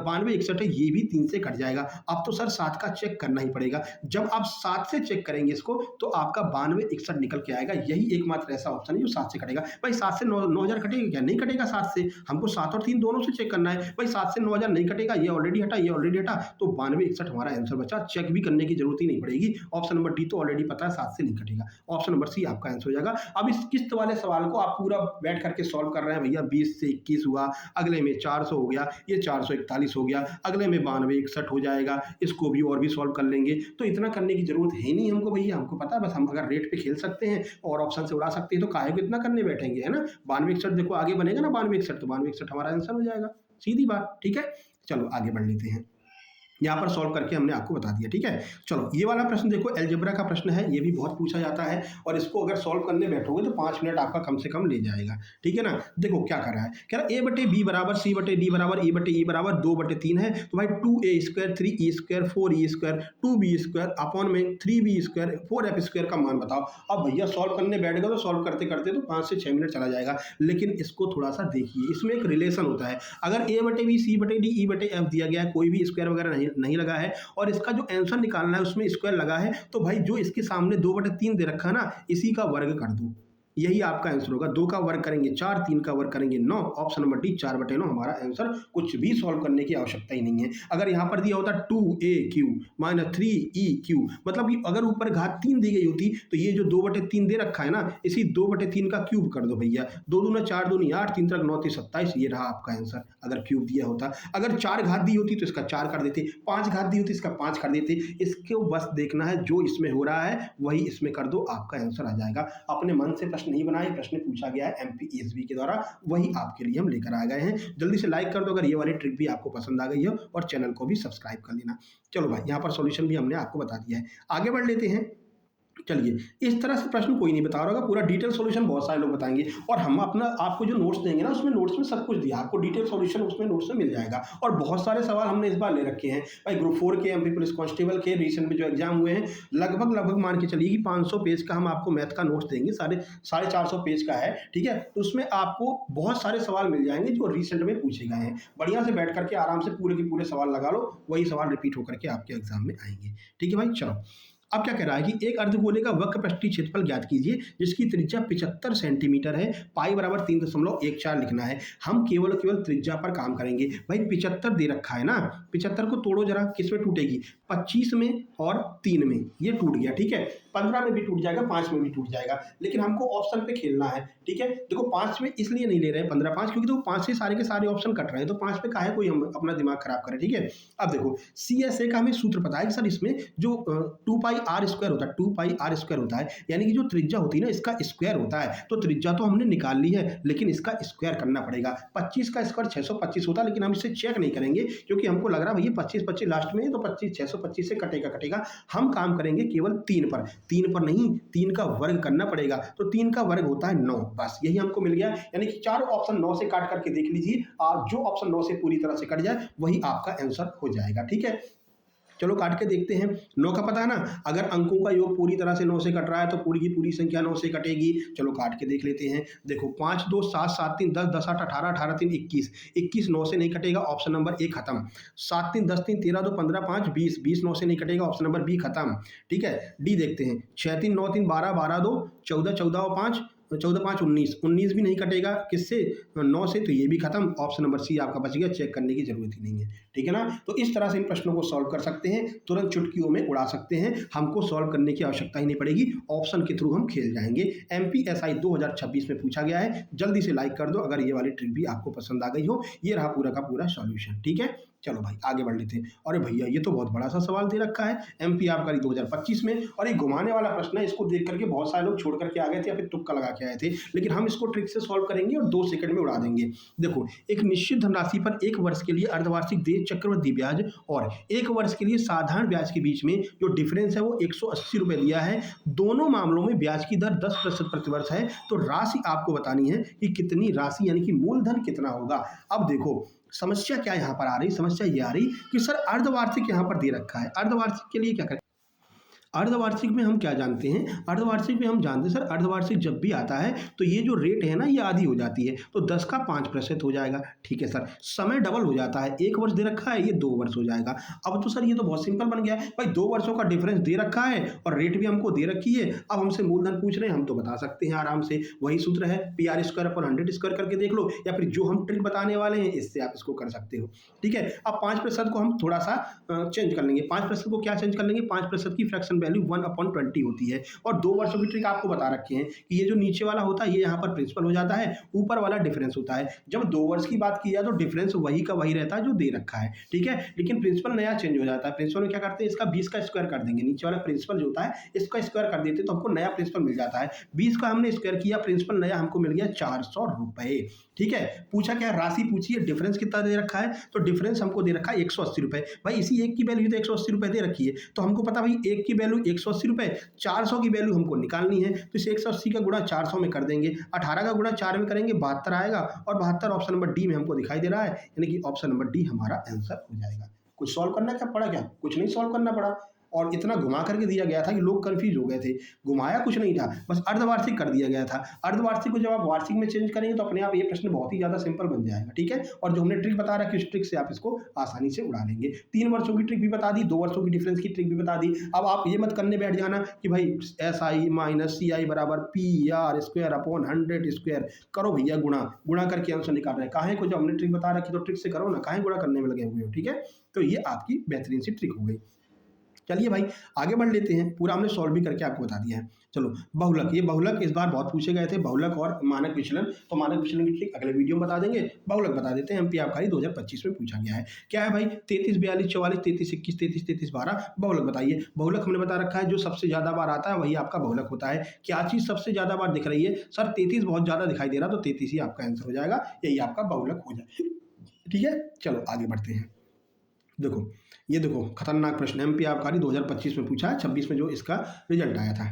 92 61 है ये भी 3 से कट जाएगा। अब तो सर 7 का चेक करना ही पड़ेगा। जब आप 7 से चेक करेंगे इसको तो आपका 92 61 निकल के आएगा। यही एकमात्र ऐसा ऑप्शन है जो 7 से कटेगा। भाई 7 से 9000 कटेगा क्या, नहीं कटेगा 7 से, हमको 7 और 3 दोनों से चेक करना है। भाई 7 से 9000 नहीं कटेगा, ये ऑलरेडी हटा, ये ऑलरेडी हटा, तो 92 61 हमारा आंसर बचा। चेक भी करने की जरूरत ही नहीं पड़ेगी। ऑप्शन नंबर डी तो ऑलरेडी पता है 7 से नहीं कटेगा। ऑप्शन नंबर सी आपका आंसर हो जाएगा। अब इस किस्त वाले सवाल को आप पूरा बैठ करके सॉल्व कर रहे हैं भैया, 20 से 21 हुआ, अगले में 400 हो गया, ये 441 हो गया, अगले में 92 61 हो जाएगा, इसको भी और भी सॉल्व कर लेंगे। तो इतना करने की जरूरत है नहीं हमको भैया, हमको पता है बस हम अगर रेट पे खेल सकते हैं और ऑप्शन से उड़ा सकते हैं तो काहे को इतना करने बैठेंगे, है ना। 92 61 देखो आगे बनेगा ना, 92 61, तो 92 61 हमारा आंसर हो जाएगा, सीधी बात, ठीक है। चलो आगे बढ़ लेते हैं, यहाँ पर सॉल्व करके हमने आपको बता दिया, ठीक है। चलो ये वाला प्रश्न देखो, अलजेब्रा का प्रश्न है, ये भी बहुत पूछा जाता है और इसको अगर सॉल्व करने बैठोगे तो 5 मिनट आपका कम से कम ले जाएगा, ठीक है ना। देखो क्या कर रहा है, कह रहा है a/b बराबर c/d बराबर e/e बराबर 2/3 है। तो भाई 2a² 3e² 4e² 2b² upon में 3b² 4f² का मान बताओ। अब भैया सॉल्व करने बैठ गए तो सॉल्व करते करते तो 5 से 6 मिनट चला जाएगा, लेकिन इसको थोड़ा सा देखिए, इसमें एक रिलेशन होता है। अगर a/b c/d e/f दिया गया है, कोई भी स्क्वायर वगैरह नहीं लगा है और इसका जो आंसर निकालना है उसमें स्क्वायर लगा है, तो भाई जो इसके सामने 2/3 दे रखा है ना, इसी का वर्ग कर दो। यही आपका आंसर होगा। 2 का वर्ग करेंगे 4, 3 का वर्ग करेंगे 9, ऑप्शन नंबर डी 4/9 हमारा आंसर। कुछ भी सॉल्व करने की आवश्यकता ही नहीं है। अगर यहाँ पर दिया होता 2AQ माइनस 3EQ, मतलब अगर ऊपर घात 3 दी गई होती तो ये जो 2/3 दे रखा है ना, इसी 2/3 का क्यूब कर दो भैया। 2 दूना 4 दूनी 8, 3 3 9 27, ये रहा आपका आंसर अगर क्यूब दिया होता। अगर 4 घात दी होती तो इसका 4 कर देते, 5 घात दी होती इसका 5 कर देते। इसको बस देखना है जो इसमें हो रहा है वही इसमें कर दो, आपका आंसर आ जाएगा। अपने मन से प्रश्न नहीं बनाए, प्रश्न पूछा गया है MPSB के द्वारा, वही आपके लिए हम लेकर आ गए हैं। जल्दी से लाइक कर दो अगर ये वाली ट्रिक भी आपको पसंद आ गई हो, और चैनल को भी सब्सक्राइब कर लेना। चलो भाई, यहाँ पर सॉल्यूशन भी हमने आपको बता दिया है, आगे बढ़ लेते हैं। चलिए, इस तरह से प्रश्न कोई नहीं बता रहा होगा, पूरा डिटेल सॉल्यूशन बहुत सारे लोग बताएंगे, और हम अपना आपको जो नोट्स देंगे ना, उसमें नोट्स में सब कुछ दिया, आपको डिटेल सॉल्यूशन उसमें नोट्स में मिल जाएगा। और बहुत सारे सवाल हमने इस बार ले रखे हैं भाई, ग्रुप 4 के MP पुलिस कांस्टेबल के रिसेंट में जो एग्जाम हुए हैं, लगभग मान के चलिए कि 500 पेज का हम आपको मैथ का नोट्स देंगे, 450 पेज का है, ठीक है। तो उसमें आपको बहुत सारे सवाल मिल जाएंगे जो रिसेंट में पूछे गए हैं। बढ़िया से बैठ करके आराम से पूरे के पूरे सवाल लगा लो, वही सवाल रिपीट होकर के आपके एग्जाम में आएंगे, ठीक है भाई। चलो, अब क्या कह रहा है कि एक अर्धगोले का वक्रपृष्ठीय क्षेत्रफल ज्ञात कीजिए जिसकी त्रिज्या 75 सेंटीमीटर है, पाई बराबर 3.14 लिखना है। हम केवल त्रिज्या पर काम करेंगे भाई। 75 दे रखा है ना, 75 को तोड़ो जरा, किस में टूटेगी? 25 में और 3 में, ये टूट गया, ठीक है। 15 में भी टूट जाएगा, 5 में भी टूट जाएगा, लेकिन हमको ऑप्शन पे खेलना है, ठीक है। देखो 5 में इसलिए नहीं ले रहे हैं 15 5, क्योंकि देखो 5 से सारे के सारे ऑप्शन कट रहे हैं, तो 5 पे काहे कोई हम अपना दिमाग खराब करें, ठीक है। अब देखो CSA का हमें सूत्र पता है कि सर इसमें जो 2πr² होता है, 2πr² होता है, यानी कि जो त्रिज्या होती है ना, इसका स्क्वायर होता है। तो त्रिज्या तो हमने निकाल ली है, लेकिन इसका स्क्वायर करना पड़ेगा। 25 का स्क्वायर 625 होता है, लेकिन हम इसे चेक नहीं करेंगे क्योंकि हमको लग रहा है भैया 25 लास्ट में है, तो 625 से कटेगा। हम काम करेंगे केवल 3 पर, 3 पर नहीं, 3 का वर्ग करना पड़ेगा। तो 3 का वर्ग होता है 9, बस यही हमको मिल गया। यानी कि चारों ऑप्शन 9 से काट करके देख लीजिए, आप जो ऑप्शन 9 से पूरी तरह से कट जाए वही आपका आंसर हो जाएगा, ठीक है। चलो काट के देखते हैं। 9 का पता है ना, अगर अंकों का योग पूरी तरह से 9 से कट रहा है तो पूरी की पूरी संख्या 9 से कटेगी। चलो काट के देख लेते हैं। देखो 5 2 7 7 3 10 10 8 18 18 3 21, 21 9 से नहीं कटेगा, ऑप्शन नंबर ए खत्म। 7 3 10 3 13 2 15 5 20, 20 9 से नहीं कटेगा, ऑप्शन नंबर बी खत्म, ठीक है। डी देखते हैं। 6 3 9 3 12 12 2 14, 14 और 5 14 5 19, 19 भी नहीं कटेगा, किससे? 9 से, तो ये भी खत्म। ऑप्शन नंबर सी आपका बच गया, चेक करने की जरूरत ही नहीं है, ठीक है ना। तो इस तरह से इन प्रश्नों को सॉल्व कर सकते हैं, तुरंत चुटकियों में उड़ा सकते हैं, हमको सॉल्व करने की आवश्यकता ही नहीं पड़ेगी, ऑप्शन के थ्रू हम खेल जाएंगे। MPSI 2026 में पूछा गया है। जल्दी से लाइक कर दो अगर ये वाली ट्रिक भी आपको पसंद आ गई हो। ये रहा पूरा का पूरा सॉल्यूशन, ठीक है। चलो भाई आगे बढ़ लेते हैं। अरे भैया ये तो बहुत बड़ा सा सवाल दे रखा है, MP आबकारी 2025 में, और ये घुमाने वाला प्रश्न है। इसको देख करके बहुत सारे लोग छोड़ करके आ गए थे या फिर तुक्का लगा के आए थे, लेकिन हम इसको ट्रिक से सॉल्व करेंगे और 2 सेकंड में उड़ा देंगे। देखो, एक निश्चित धनराशि पर 1 वर्ष के लिए अर्धवार्षिक देय चक्रवृद्धि ब्याज और 1 वर्ष के लिए साधारण ब्याज के बीच में जो डिफरेंस है वो 180 रुपये दिया है। दोनों मामलों में ब्याज की दर 10% प्रतिवर्ष है। तो राशि आपको बतानी है कि कितनी राशि, यानी कि मूलधन कितना होगा। अब देखो समस्या क्या यहाँ पर आ रही, समस्या ये आ रही कि सर अर्धवार्षिक यहाँ पर दे रखा है, अर्धवार्षिक के लिए क्या करें? अर्धवार्षिक में हम क्या जानते हैं? अर्धवार्षिक में हम जानते हैं सर, अर्धवार्षिक जब भी आता है तो ये जो रेट है ना, ये आधी हो जाती है, तो 10 का 5% हो जाएगा, ठीक है सर। समय डबल हो जाता है, 1 वर्ष दे रखा है, ये 2 वर्ष हो जाएगा। अब तो सर ये तो बहुत सिंपल बन गया है भाई, 2 वर्षों का डिफरेंस दे रखा है और रेट भी हमको दे रखी है। अब हमसे मूलधन पूछ रहे हैं, हम तो बता सकते हैं आराम से, वही सूत्र है PR² करके देख लो, या फिर जो हम ट्रिक बताने वाले हैं इससे आप इसको कर सकते हो, ठीक है। अब 5% को हम थोड़ा सा चेंज कर लेंगे। 5% को क्या चेंज कर लेंगे? 5% की फ्रैक्शन वैल्यू 1/20 होती है। और 2 वर्षों की ट्रिक आपको बता रखे हैं कि ये जो नीचे वाला होता है ये यहाँ पर प्रिंसिपल हो जाता है, ऊपर वाला डिफरेंस होता है। जब 2 वर्ष की बात की जाए तो डिफरेंस वही का वही रहता है जो दे रखा है, ठीक है। लेकिन प्रिंसिपल नया चेंज हो जाता है। प्रिंसिपल में क्या करते हैं, इसका 20 का स्क्वायर कर देंगे, नीचे वाला प्रिंसिपल जो होता है इसका स्क्वायर कर देते हैं, तो हमको नया प्रिंसिपल मिल जाता है। 20 का हमने स्क्वायर किया, प्रिंसिपल नया हमको मिल गया 400 रुपए, ठीक है। पूछा क्या? राशि पूछी है, डिफरेंस कितना दे रखा है, तो डिफरेंस हमको दे रखा है 180 रुपए। भाई इसी एक की वैल्यू तो 180 रुपए दे रखी है, तो हमको पता भाई एक की वैल्यू 180 रुपए, 400 की वैल्यू हमको निकालनी है, तो इसे 180 का गुणा 400 में कर देंगे, 18 का गुणा 4 में करेंगे 72 आएगा, और 72 ऑप्शन नंबर डी में हमको दिखाई दे रहा है, यानी कि ऑप्शन नंबर डी हमारा आंसर हो जाएगा। कुछ सॉल्व करना क्या पड़ा? क्या कुछ नहीं सॉल्व करना पड़ा। और इतना घुमा करके दिया गया था कि लोग कंफ्यूज हो गए थे। घुमाया कुछ नहीं था, बस अर्धवार्षिक कर दिया गया था। अर्धवार्षिक को जब आप वार्षिक में चेंज करेंगे तो अपने आप ये प्रश्न बहुत ही ज़्यादा सिंपल बन जाएगा, ठीक है। और जो हमने ट्रिक बता रखी है उस ट्रिक से आप इसको आसानी से उड़ा लेंगे। 3 वर्षों की ट्रिक भी बता दी, 2 वर्षों की डिफरेंस की ट्रिक भी बता दी। अब आप ये मत करने बैठ जाना कि भाई SI माइनस CI बराबर PR स्क्वायर अपॉन 100 स्क्वायर। करो भैया गुणा, गुणा करके आंसर निकाल रहे हैं। काहे को, जब हमने ट्रिक बता रखी तो ट्रिक से करो ना, काहे गुणा करने में लगे हुए हो, ठीक है। तो ये आपकी बेहतरीन सी ट्रिक हो गई। चलिए भाई आगे बढ़ लेते हैं, पूरा हमने सॉल्व भी करके आपको बता दिया है। चलो बहुलक, ये बहुलक इस बार बहुत पूछे गए थे, बहुलक और मानक विचलन। तो मानक विचलन की ट्रिक अगले वीडियो में बता देंगे, बहुलक बता देते हैं। एमपी आबकारी 2025 में पूछा गया है। क्या है भाई, 33 42 44 33 21 33 33 12 बहुलक बताइए। बहुलक हमने बता रखा है जो सबसे ज्यादा बार आता है वही आपका बहुलक होता है। क्या चीज सबसे ज्यादा बार दिख रही है सर? 33 बहुत ज्यादा दिखाई दे रहा, तो 33 ही आपका आंसर हो जाएगा, यही आपका बहुलक हो जाएगा, ठीक है। चलो आगे बढ़ते हैं। देखो ये देखो खतरनाक प्रश्न, एमपी आबकारी 2025 में पूछा है, 26 में जो इसका रिजल्ट आया था।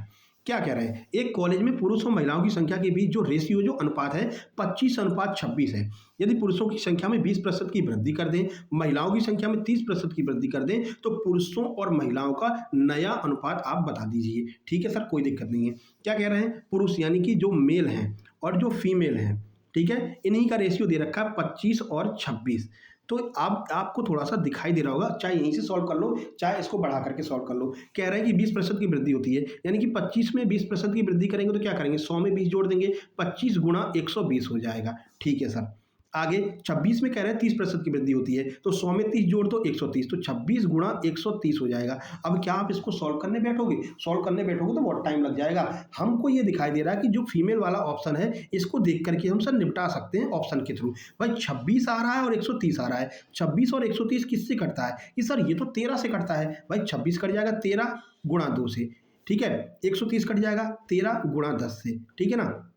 क्या कह रहे हैं, एक कॉलेज में पुरुष और महिलाओं की संख्या के बीच जो रेशियो, जो अनुपात है 25:26 है। यदि पुरुषों की संख्या में 20% की वृद्धि कर दें, महिलाओं की संख्या में 30% की वृद्धि कर दें, तो पुरुषों और महिलाओं का नया अनुपात आप बता दीजिए। ठीक है सर, कोई दिक्कत नहीं है। क्या कह रहे हैं, पुरुष यानी कि जो मेल हैं और जो फीमेल हैं, ठीक है, इन्हीं का रेशियो दे रखा है 25 और 26। तो आपको थोड़ा सा दिखाई दे रहा होगा, चाहे यहीं से सॉल्व कर लो चाहे इसको बढ़ा करके सॉल्व कर लो। कह रहे हैं कि 20% की वृद्धि होती है, यानी कि 25 में 20% की वृद्धि करेंगे तो क्या करेंगे, 100 में 20 जोड़ देंगे, 25 गुणा 120 हो जाएगा। ठीक है सर। आगे 26 में कह रहे हैं 30% की वृद्धि होती है, तो 100 में 30 जोड़ दो 130, तो 26 गुणा 130 हो जाएगा। अब क्या आप इसको सॉल्व करने बैठोगे? सॉल्व करने बैठोगे तो बहुत टाइम लग जाएगा। हमको ये दिखाई दे रहा है कि जो फीमेल वाला ऑप्शन है इसको देख करके हम सर निपटा सकते हैं ऑप्शन के थ्रू। भाई 26 आ रहा है और 130 आ रहा है, 26 और 130 किससे कटता है कि सर ये तो 13 से कटता है। भाई 26 कट जाएगा 13 गुणा 2 से, ठीक है, 130 कट जाएगा 13 गुणा 10 से, ठीक है ना।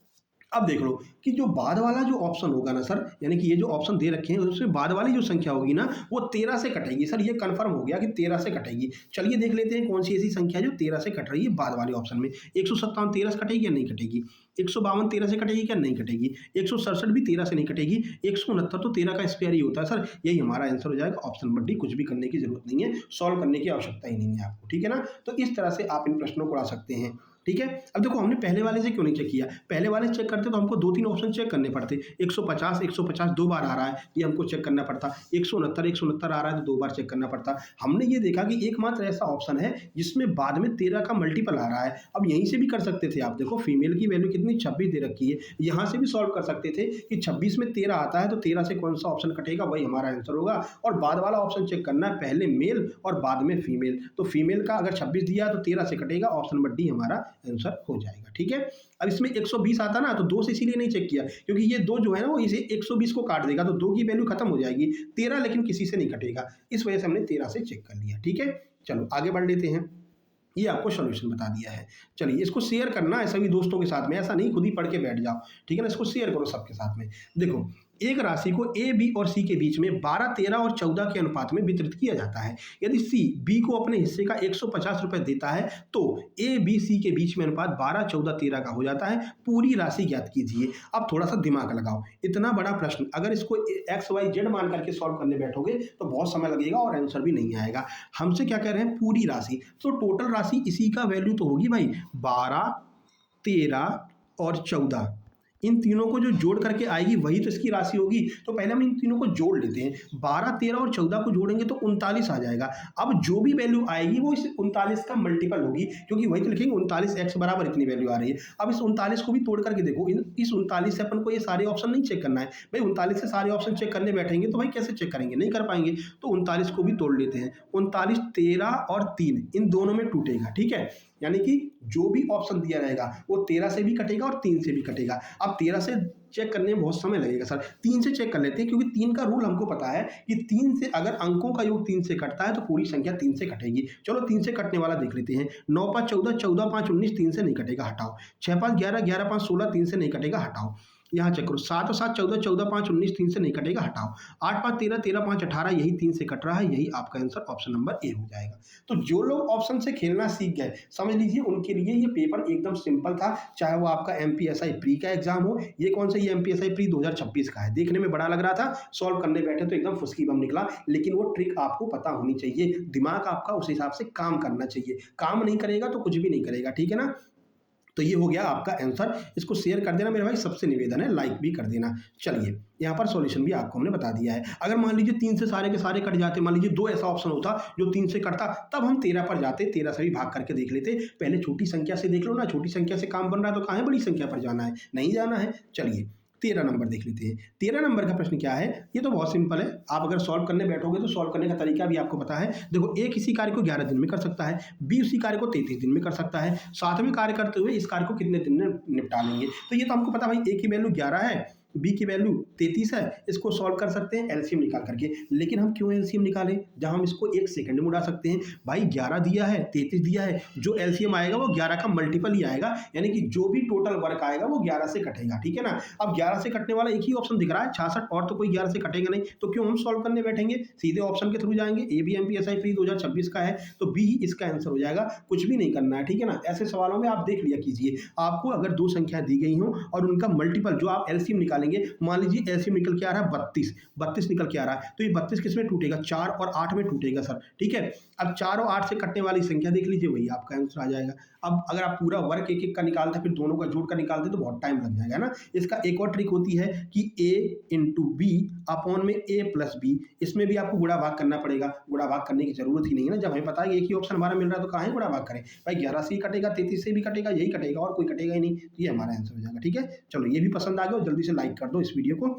अब देख लो कि जो बाद वाला जो ऑप्शन होगा ना सर, यानी कि ये जो ऑप्शन दे रखे हैं उसमें बाद वाली जो संख्या होगी ना वो 13 से कटेगी। सर ये कंफर्म हो गया कि 13 से कटेगी। चलिए देख लेते हैं कौन सी ऐसी संख्या जो 13 से कट रही है बाद वाले ऑप्शन में। 157 13 से कटेगी या नहीं कटेगी, 152 13 से कटेगी क्या नहीं कटेगी, 167 भी 13 से नहीं कटेगी, 169 तो 13 का स्क्वायर ही होता है। सर यही हमारा आंसर हो जाएगा ऑप्शन बड्डी। कुछ भी करने की जरूरत नहीं है, सॉल्व करने की आवश्यकता ही नहीं है आपको, ठीक है ना। तो इस तरह से आप इन प्रश्नों को उड़ा सकते हैं, ठीक है। अब देखो हमने पहले वाले से क्यों नहीं चेक किया, पहले वाले चेक करते तो हमको 2-3 ऑप्शन चेक करने पड़ते। 150 2 बार आ रहा है, ये हमको चेक करना पड़ता। 169 आ रहा है तो 2 बार चेक करना पड़ता। हमने ये देखा कि एकमात्र ऐसा ऑप्शन है जिसमें बाद में 13 का मल्टीपल आ रहा है। अब यहीं से भी कर सकते थे आप, देखो फीमेल की वैल्यू कितनी 26 दे रखी है, यहाँ से भी सॉल्व कर सकते थे कि 26 में 13 आता है तो 13 से कौन सा ऑप्शन कटेगा वही हमारा आंसर होगा। और बाद वाला ऑप्शन चेक करना है, पहले मेल और बाद में फीमेल। तो फीमेल का अगर 26 दिया तो 13 से कटेगा, ऑप्शन नंबर डी हमारा आंसर हो जाएगा, ठीक है। अब इसमें 120 आता ना तो 2 से इसीलिए नहीं चेक किया क्योंकि ये 2 जो है ना वो इसे 120 को काट देगा तो 2 की वैल्यू खत्म हो जाएगी। 13 लेकिन किसी से नहीं कटेगा, इस वजह से हमने 13 से चेक कर लिया, ठीक है। चलो आगे बढ़ लेते हैं, ये आपको सॉल्यूशन बता दिया है। चलिए इसको शेयर करना है सभी दोस्तों के साथ में, ऐसा नहीं खुद ही पढ़ के बैठ जाओ, ठीक है ना। इसको शेयर करो सबके साथ में। देखो एक राशि को ए, बी और सी के बीच में 12, 13 और 14 के अनुपात में वितरित किया जाता है। यदि सी बी को अपने हिस्से का 150 रुपए देता है तो ए, बी, सी के बीच में अनुपात 12, 14, 13 का हो जाता है। पूरी राशि ज्ञात कीजिए। अब थोड़ा सा दिमाग लगाओ, इतना बड़ा प्रश्न अगर इसको एक्स वाई जेड मान करके सॉल्व करने बैठोगे तो बहुत समय लगेगा और आंसर भी नहीं आएगा। हमसे क्या कह रहे हैं, पूरी राशि, तो टोटल राशि इसी का वैल्यू तो होगी भाई 12, 13 और 14। इन तीनों को जो जोड़ करके आएगी वही तो इसकी राशि होगी। तो पहले हम इन तीनों को जोड़ लेते हैं, 12, 13 और 14 को जोड़ेंगे तो 39 आ जाएगा। अब जो भी वैल्यू आएगी वो इस 39 का मल्टीपल होगी, क्योंकि वही तो लिखेंगे 39x बराबर इतनी वैल्यू आ रही है। अब इस 39 को भी तोड़ करके देखो, इस 39 से अपन को ये सारे ऑप्शन नहीं चेक करना है भाई। 39 से सारे ऑप्शन चेक करने बैठेंगे तो भाई कैसे चेक करेंगे, नहीं कर पाएंगे। तो 39 को भी तोड़ लेते हैं, 39 13 और 3 इन दोनों में टूटेगा, ठीक है। यानी कि जो भी ऑप्शन दिया रहेगा वो 13 से भी कटेगा और 3 से भी कटेगा। अब 13 से चेक करने में बहुत समय लगेगा सर, 3 से चेक कर लेते हैं क्योंकि 3 का रूल हमको पता है कि 3 से अगर अंकों का योग 3 से कटता है तो पूरी संख्या 3 से कटेगी। चलो 3 से कटने वाला देख लेते हैं। 9 5 14, 14 5 19 3 से नहीं कटेगा, हटाओ। 6 5 11, 11 5 16 3 से नहीं कटेगा, हटाओ। यहाँ चेक करो, 7 और 7 14, 14 5 19, 3 से नहीं कटेगा, हटाओ। 8 5 13, 13 5 18, यही 3 से कट रहा है, यही आपका आंसर ऑप्शन नंबर ए हो जाएगा। तो जो लोग ऑप्शन से खेलना सीख गए, समझ लीजिए उनके लिए ये पेपर एकदम सिंपल था, चाहे वो आपका एमपीएसआई प्री का एग्जाम हो। ये कौन सा, ये एमपीएसआई प्री 2026 का है। देखने में बड़ा लग रहा था, सॉल्व करने बैठे तो एकदम फुसकी बम निकला, लेकिन वो ट्रिक आपको पता होनी चाहिए, दिमाग आपका उस हिसाब से काम करना चाहिए। काम नहीं करेगा तो कुछ भी नहीं करेगा, ठीक है ना। तो ये हो गया आपका आंसर। इसको शेयर कर देना मेरे भाई, सबसे निवेदन है, लाइक भी कर देना। चलिए यहाँ पर सॉल्यूशन भी आपको हमने बता दिया है। अगर मान लीजिए 3 से सारे के सारे कट जाते, मान लीजिए 2 ऐसा ऑप्शन होता जो 3 से कटता, तब हम 13 पर जाते, 13 से भी भाग करके देख लेते। पहले छोटी संख्या से देख लो ना, छोटी संख्या से काम बन रहा है तो कहाँ है, बड़ी संख्या पर जाना है, नहीं जाना है। चलिए 13 नंबर देख लेते हैं। 13 नंबर का प्रश्न क्या है, ये तो बहुत सिंपल है। आप अगर सॉल्व करने बैठोगे तो सॉल्व करने का तरीका भी आपको पता है। देखो, ए किसी कार्य को 11 दिन में कर सकता है, बी उसी कार्य को 33 दिन में कर सकता है, साथ में कार्य करते हुए इस कार्य को कितने दिन में निपटा लेंगे। तो ये तो हमको पता भाई, ए की वैल्यू 11 है, बी की वैल्यू 33 है, इसको सॉल्व कर सकते हैं एलसीएम निकाल करके। लेकिन हम क्यों एलसीएम निकालें, जहां हम इसको 1 सेकंड में उड़ा सकते हैं। भाई 11 दिया है, 33 दिया है, जो एलसीएम आएगा वो 11 का मल्टीपल ही आएगा, यानी कि जो भी टोटल वर्क आएगा वो 11 से कटेगा, ठीक है ना। अब 11 से कटने वाला एक ही ऑप्शन दिख रहा है 66, और तो कोई 11 से कटेगा नहीं, तो क्यों हम सॉल्व करने बैठेंगे, सीधे ऑप्शन के थ्रू जाएंगे। ए बी एमपीएसआई प्री 2026 का है, तो बी ही इसका आंसर हो जाएगा, कुछ भी नहीं करना है, ठीक है ना। ऐसे सवालों में आप देख लिया कीजिए, आपको अगर 2 संख्या दी गई हो और उनका मल्टीपल जो आप एलसीएम निकालेंगे, मान लीजिए एलसीएम निकल के आ रहा है 32 निकल के आ रहा है, तो ये 32 किस में टूटेगा, 4 और 8 में टूटेगा सर, ठीक है। अब 4 और 8 से कटने वाली संख्या देख लीजिए, वही आपका आंसर आ जाएगा। अब अगर आप पूरा वर्क एक एक का निकालते फिर दोनों का जोड़ कर निकालते तो बहुत टाइम लग जाएगा ना। इसका एक और ट्रिक होती है कि a इंटू बी अपॉन में a प्लस बी, इसमें भी आपको गुणा भाग करना पड़ेगा। गुणा भाग करने की जरूरत ही नहीं है ना, जब हमें पता है कि एक ही ऑप्शन हमारा मिल रहा है तो कहाँ गुणा भाग करें भाई। 11 से ही कटेगा, 33 से भी कटेगा, यही कटेगा और कोई कटेगा ही नहीं, तो ये हमारा आंसर हो जाएगा, ठीक है। चलो ये भी पसंद आ गया, जल्दी से लाइक कर दो इस वीडियो को।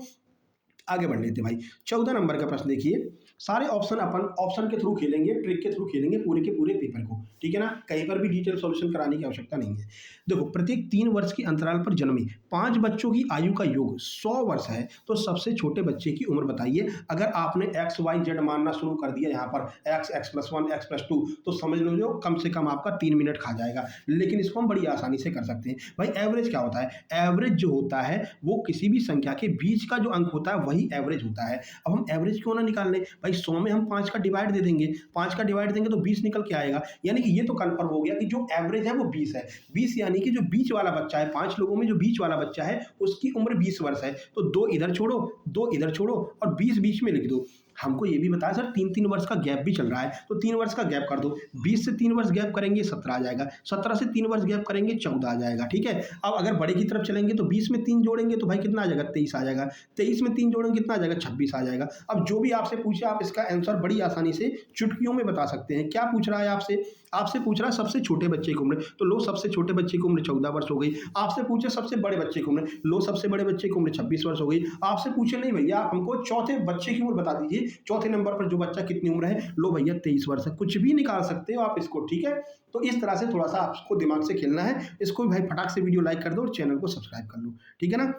आगे बढ़ लेते भाई। 14 नंबर का प्रश्न देखिए, सारे ऑप्शन अपन ऑप्शन के थ्रू खेलेंगे, ट्रिक के थ्रू खेलेंगे पूरे के पूरे पेपर को, ठीक है ना। कहीं पर भी डिटेल सॉल्यूशन कराने की आवश्यकता नहीं है। देखो, प्रत्येक 3 वर्ष के अंतराल पर जन्मे 5 बच्चों की आयु का योग 100 वर्ष है, तो सबसे छोटे बच्चे की उम्र बताइए। अगर आपने एक्स वाई जेड मानना शुरू कर दिया यहाँ पर, x x plus 1 x plus 2, तो समझ लो जो कम से कम आपका 3 मिनट खा जाएगा। लेकिन इसको हम बड़ी आसानी से कर सकते हैं भाई। एवरेज क्या होता है, एवरेज जो होता है वो किसी भी संख्या के बीच का जो अंक होता है वही एवरेज होता है। अब हम एवरेज क्यों ना निकाल लें भाई, 100 में हम 5 का डिवाइड दे देंगे, 5 का डिवाइड देंगे तो 20 निकल के आएगा। यानी कि ये तो कंफर्म हो गया कि जो एवरेज है वो 20 है। 20 यानी कि जो बीच वाला बच्चा है, 5 लोगों में जो बीच वाला बच्चा है उसकी उम्र 20 वर्ष है। तो 2 इधर छोड़ो, 2 इधर छोड़ो और 20 बीच में लिख दो। हमको ये भी बताया सर 3-3 वर्ष का गैप भी चल रहा है, तो 3 वर्ष का गैप कर दो। 20 से 3 वर्ष गैप करेंगे 17 आ जाएगा, 17 से 3 वर्ष गैप करेंगे 14 आ जाएगा, ठीक है। अब अगर बड़े की तरफ चलेंगे तो 20 में 3 जोड़ेंगे तो भाई कितना आ जाएगा, 23 आ जाएगा। 23 में 3 जोड़ेंगे कितना आ जाएगा, 26 आ जाएगा। अब जो भी आपसे पूछे आप इसका आंसर बड़ी आसानी से चुटकियों में बता सकते हैं। क्या पूछ रहा है आपसे, आपसे पूछ रहा है सबसे छोटे बच्चे की उम्र, तो लो सबसे छोटे बच्चे की उम्र 14 वर्ष हो गई। आपसे पूछे सबसे बड़े बच्चे की उम्र, लो सबसे बड़े बच्चे की उम्र 26 वर्ष हो गई। आपसे पूछे नहीं भैया हमको चौथे बच्चे की उम्र बता दीजिए, चौथे नंबर पर जो बच्चा कितनी उम्र है, लो भैया 23 वर्ष है। कुछ भी निकाल सकते हो आप इसको, ठीक है। तो इस तरह से थोड़ा सा आपको दिमाग से खेलना है। इसको भाई फटाक से वीडियो लाइक कर दो और चैनल को सब्सक्राइब कर लो, ठीक है ना।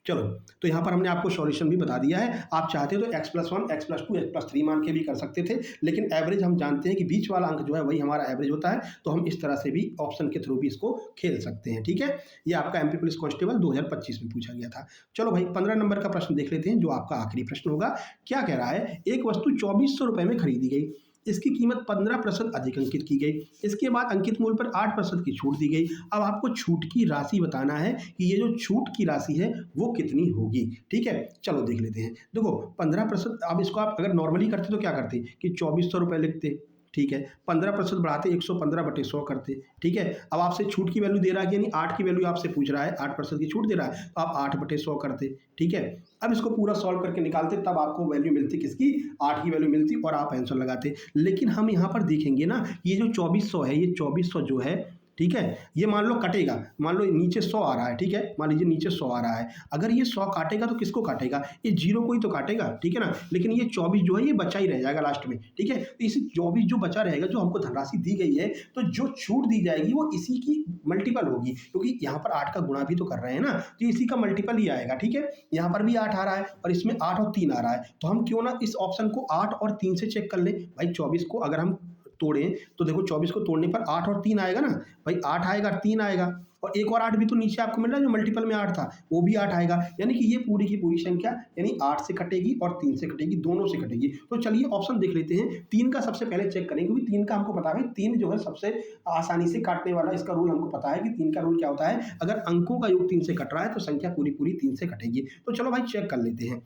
चलो, तो यहाँ पर हमने आपको सॉल्यूशन भी बता दिया है। आप चाहते हो तो x plus 1 x plus 2 x plus 3 मान के भी कर सकते थे, लेकिन एवरेज हम जानते हैं कि बीच वाला अंक जो है वही हमारा एवरेज होता है, तो हम इस तरह से भी ऑप्शन के थ्रू भी इसको खेल सकते हैं, ठीक है। ये आपका एमपी पुलिस कांस्टेबल 2025 में पूछा गया था। चलो भाई 15 नंबर का प्रश्न देख लेते हैं, जो आपका आखिरी प्रश्न होगा। क्या कह रहा है, एक वस्तु 2400 रुपये में खरीदी गई, इसकी कीमत 15% अधिक अंकित की गई, इसके बाद अंकित मूल्य पर 8% की छूट दी गई। अब आपको छूट की राशि बताना है कि ये जो छूट की राशि है वो कितनी होगी, ठीक है। चलो देख लेते हैं। देखो 15%, अब इसको आप अगर नॉर्मली करते तो क्या करते कि 2400 रुपये लिखते, ठीक है। 15% बढ़ाते 115/100 करते, ठीक है। अब आपसे छूट की वैल्यू दे रहा है, यानी 8 की वैल्यू आपसे पूछ रहा है, 8% की छूट दे रहा है, तो आप 8/100 करते, ठीक है। अब इसको पूरा सॉल्व करके निकालते, तब आपको वैल्यू मिलती किसकी, 8 की वैल्यू मिलती और आप आंसर लगाते। लेकिन हम यहाँ पर देखेंगे ना, ये जो 2400 है, ये 2400 जो है, ठीक है, ये मान लो कटेगा, मान लो नीचे 100 आ रहा है, ठीक है, मान लीजिए नीचे 100 आ रहा है। अगर ये 100 काटेगा तो किसको काटेगा, ये 0 को ही तो काटेगा, ठीक है ना। लेकिन ये 24 जो है ये बचा ही रह जाएगा लास्ट में, ठीक है। तो इसी 24 जो बचा रहेगा, जो हमको धनराशि दी गई है, तो जो छूट दी जाएगी वो इसी की मल्टीपल होगी, क्योंकि यहाँ पर 8 का गुणा भी तो कर रहे हैं ना, तो इसी का मल्टीपल ही आएगा, ठीक है। यहाँ पर भी 8 आ रहा है और इसमें 8 और 3 आ रहा है, तो हम क्यों ना इस ऑप्शन को 8 और 3 से चेक कर लें भाई। 24 को अगर हम तोड़ें तो देखो 24 को तोड़ने पर 8 और 3 आएगा ना भाई, 8 आएगा 3 आएगा। और एक और 8 भी तो नीचे आपको मिल रहा है जो मल्टीपल में 8 था, वो भी 8 आएगा। यानी कि ये पूरी की पूरी संख्या यानी 8 से कटेगी और 3 से कटेगी, दोनों से कटेगी। तो चलिए ऑप्शन देख लेते हैं। 3 का सबसे पहले चेक करेंगे, क्योंकि 3 का हमको पता है 3 जो है सबसे आसानी से काटने वाला, इसका रूल हमको पता है कि 3 का रूल क्या होता है, अगर अंकों का योग 3 से कट रहा है तो संख्या पूरी पूरी 3 से कटेगी। तो चलो भाई चेक कर लेते हैं।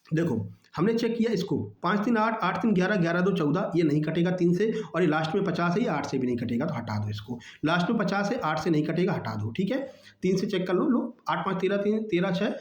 देखो हमने चेक किया इसको, 5 3 8, 8 3 11, 11 2 14, ये नहीं कटेगा 3 से, और ये लास्ट में 50 है, ये 8 से भी नहीं कटेगा, तो हटा दो इसको। लास्ट में 50 है, 8 से नहीं कटेगा, हटा दो। ठीक है, 3 से चेक कर लो, लो 8 5 13 3 13 6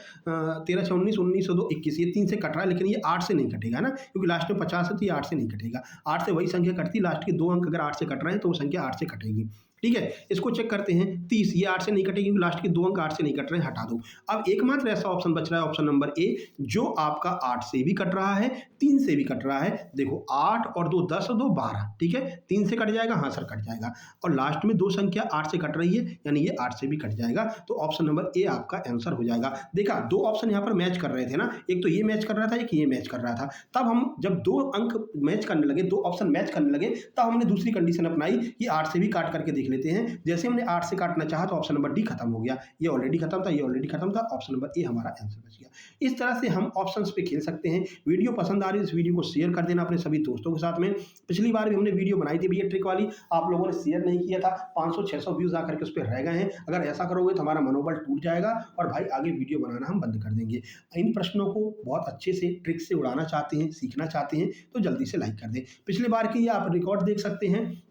13 6 19 19 2 21, ये 3 से कट रहा है, लेकिन ये 8 से नहीं कटेगा ना, क्योंकि लास्ट में 50 है तो ये 8 से नहीं कटेगा। 8 से वही संख्या कटती, लास्ट के 2 अंक अगर 8 से कट रहे हैं तो वो संख्या 8 से कटेगी। ठीक है, इसको चेक करते हैं। 30, ये 8 से नहीं कटेगी, क्योंकि लास्ट के 2 अंक 8 से नहीं कट रहे हैं, हटा दो। अब एकमात्र ऐसा ऑप्शन बच रहा है, ऑप्शन नंबर ए, जो आपका 8 से भी कट रहा है, 3 से भी कट रहा है। देखो 8 और 2 10 और 2 12, ठीक है, 3 से कट जाएगा, हाँ सर कट जाएगा, और लास्ट में 2 संख्या 8 से कट रही है, यानी ये 8 से भी कट जाएगा। तो ऑप्शन नंबर ए आपका आंसर हो जाएगा। देखा, 2 ऑप्शन यहाँ पर मैच कर रहे थे ना, एक तो ये मैच कर रहा था, एक ये मैच कर रहा था। तब हम जब 2 अंक मैच करने लगे, 2 ऑप्शन मैच करने लगे, तब हमने दूसरी कंडीशन अपनाई कि 8 से भी काट करके देख लेते हैं। जैसे हमने 8 से काटना चाहा तो ऑप्शन नंबर डी खत्म हो गया, ये ऑलरेडी खत्म था, ये ऑलरेडी खत्म था, ऑप्शन नंबर ए हमारा आंसर बच गया। इस तरह से हम ऑप्शंस पे खेल सकते हैं। वीडियो पसंद आ रही है, इस वीडियो को शेयर कर देना अपने सभी दोस्तों के साथ में। पिछली बार भी हमने वीडियो बनाई थी ये ट्रिक वाली, आप लोगों ने शेयर नहीं किया था, 500-600 व्यूज आकर के उस पर रह गए हैं। अगर ऐसा करोगे तो हमारा मनोबल टूट जाएगा और भाई आगे वीडियो बनाना हम बंद कर देंगे। इन प्रश्नों को बहुत अच्छे से ट्रिक से उड़ाना चाहते हैं, सीखना चाहते हैं, तो जल्दी से लाइक कर दें। पिछले बार की ये आप रिकॉर्ड देख सकते हैं।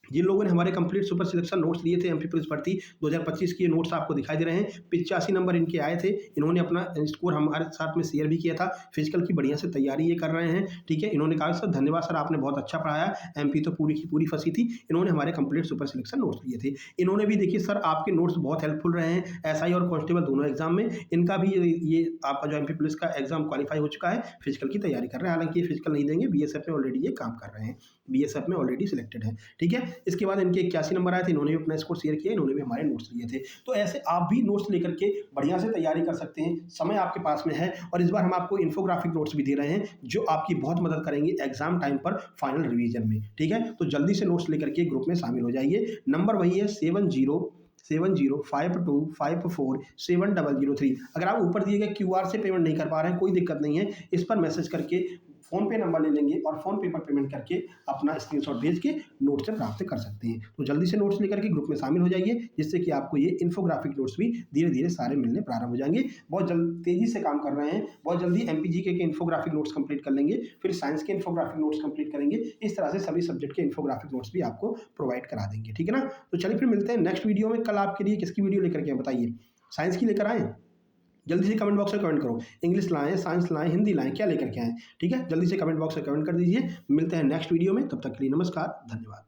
जिन लोगों ने हमारे कंप्लीट सुपर सिलेक्शन नोट्स लिए थे एमपी पुलिस भर्ती 2025 के नोट्स आपको दिखाई दे रहे हैं, 85 नंबर इनके आए थे। इन्होंने अपना स्कोर हमारे साथ में शेयर भी किया था। फिजिकल की बढ़िया से तैयारी ये कर रहे हैं। ठीक है, इन्होंने कहा सर धन्यवाद सर, आपने बहुत अच्छा पढ़ाया, एमपी तो पूरी की पूरी फंसी थी। इन्होंने हमारे कंप्लीट सुपर सिलेक्शन नोट्स लिए थे। इन्होंने भी देखिए सर आपके नोट्स बहुत हेल्पफुल रहे हैं एसआई और कांस्टेबल दोनों एग्जाम में। इनका भी ये आपका जो एमपी पुलिस का एग्जाम क्वालिफाई हो चुका है, फिजिकल की तैयारी कर रहे हैं। हालांकि ये फिजिकल नहीं देंगे, बीएसएफ में ऑलरेडी ये काम कर रहे हैं, बीएसएफ में ऑलरेडी सिलेक्टेड है। ठीक है, इसके बाद इनके 81 नंबर आए थे, इन्होंने भी अपना स्कोर शेयर किया, इन्होंने भी हमारे नोट्स लिए थे। तो ऐसे आप भी नोट्स लेकर के बढ़िया से तैयारी कर सकते हैं, समय आपके पास में है। और इस बार हम आपको इन्फोग्राफिक नोट्स भी दे रहे हैं, जो आपकी बहुत मदद करेंगे एग्जाम टाइम पर फाइनल रिवीजन में। ठीक है, तो जल्दी से नोट्स लेकर के ग्रुप में शामिल हो जाइए। नंबर वही है 7052547003। अगर आप ऊपर दिए गए क्यूआर से पेमेंट नहीं कर पा रहे हैं, कोई दिक्कत नहीं है, इस पर मैसेज करके फोन पे नंबर ले लेंगे और फोन पे पर पेमेंट करके अपना स्क्रीनशॉट भेज के नोट से प्राप्त कर सकते हैं। तो जल्दी से नोट्स लेकर के ग्रुप में शामिल हो जाइए, जिससे कि आपको ये इन्फोग्राफिक नोट्स भी धीरे धीरे सारे मिलने प्रारंभ हो जाएंगे। बहुत जल्द तेजी से काम कर रहे हैं, बहुत जल्दी एमपीजीके के इन्फोग्राफिक नोट्स कंप्लीट कर लेंगे, फिर साइंस के इन्फोग्राफिक नोट्स कंप्लीट करेंगे। इस तरह से सभी सब्जेक्ट के इन्फोग्राफिक नोट्स भी आपको प्रोवाइड करा देंगे। ठीक है ना, तो चलिए फिर मिलते हैं नेक्स्ट वीडियो में। कल आपके लिए किसकी वीडियो लेकर के बताइए, साइंस की लेकर आए? जल्दी से कमेंट बॉक्स में कमेंट करो, इंग्लिश लाएं, साइंस लाएं, हिंदी लाएं, क्या लेकर के आएँ? ठीक है, जल्दी से कमेंट बॉक्स में कमेंट कर दीजिए। मिलते हैं नेक्स्ट वीडियो में, तब तक के लिए नमस्कार, धन्यवाद।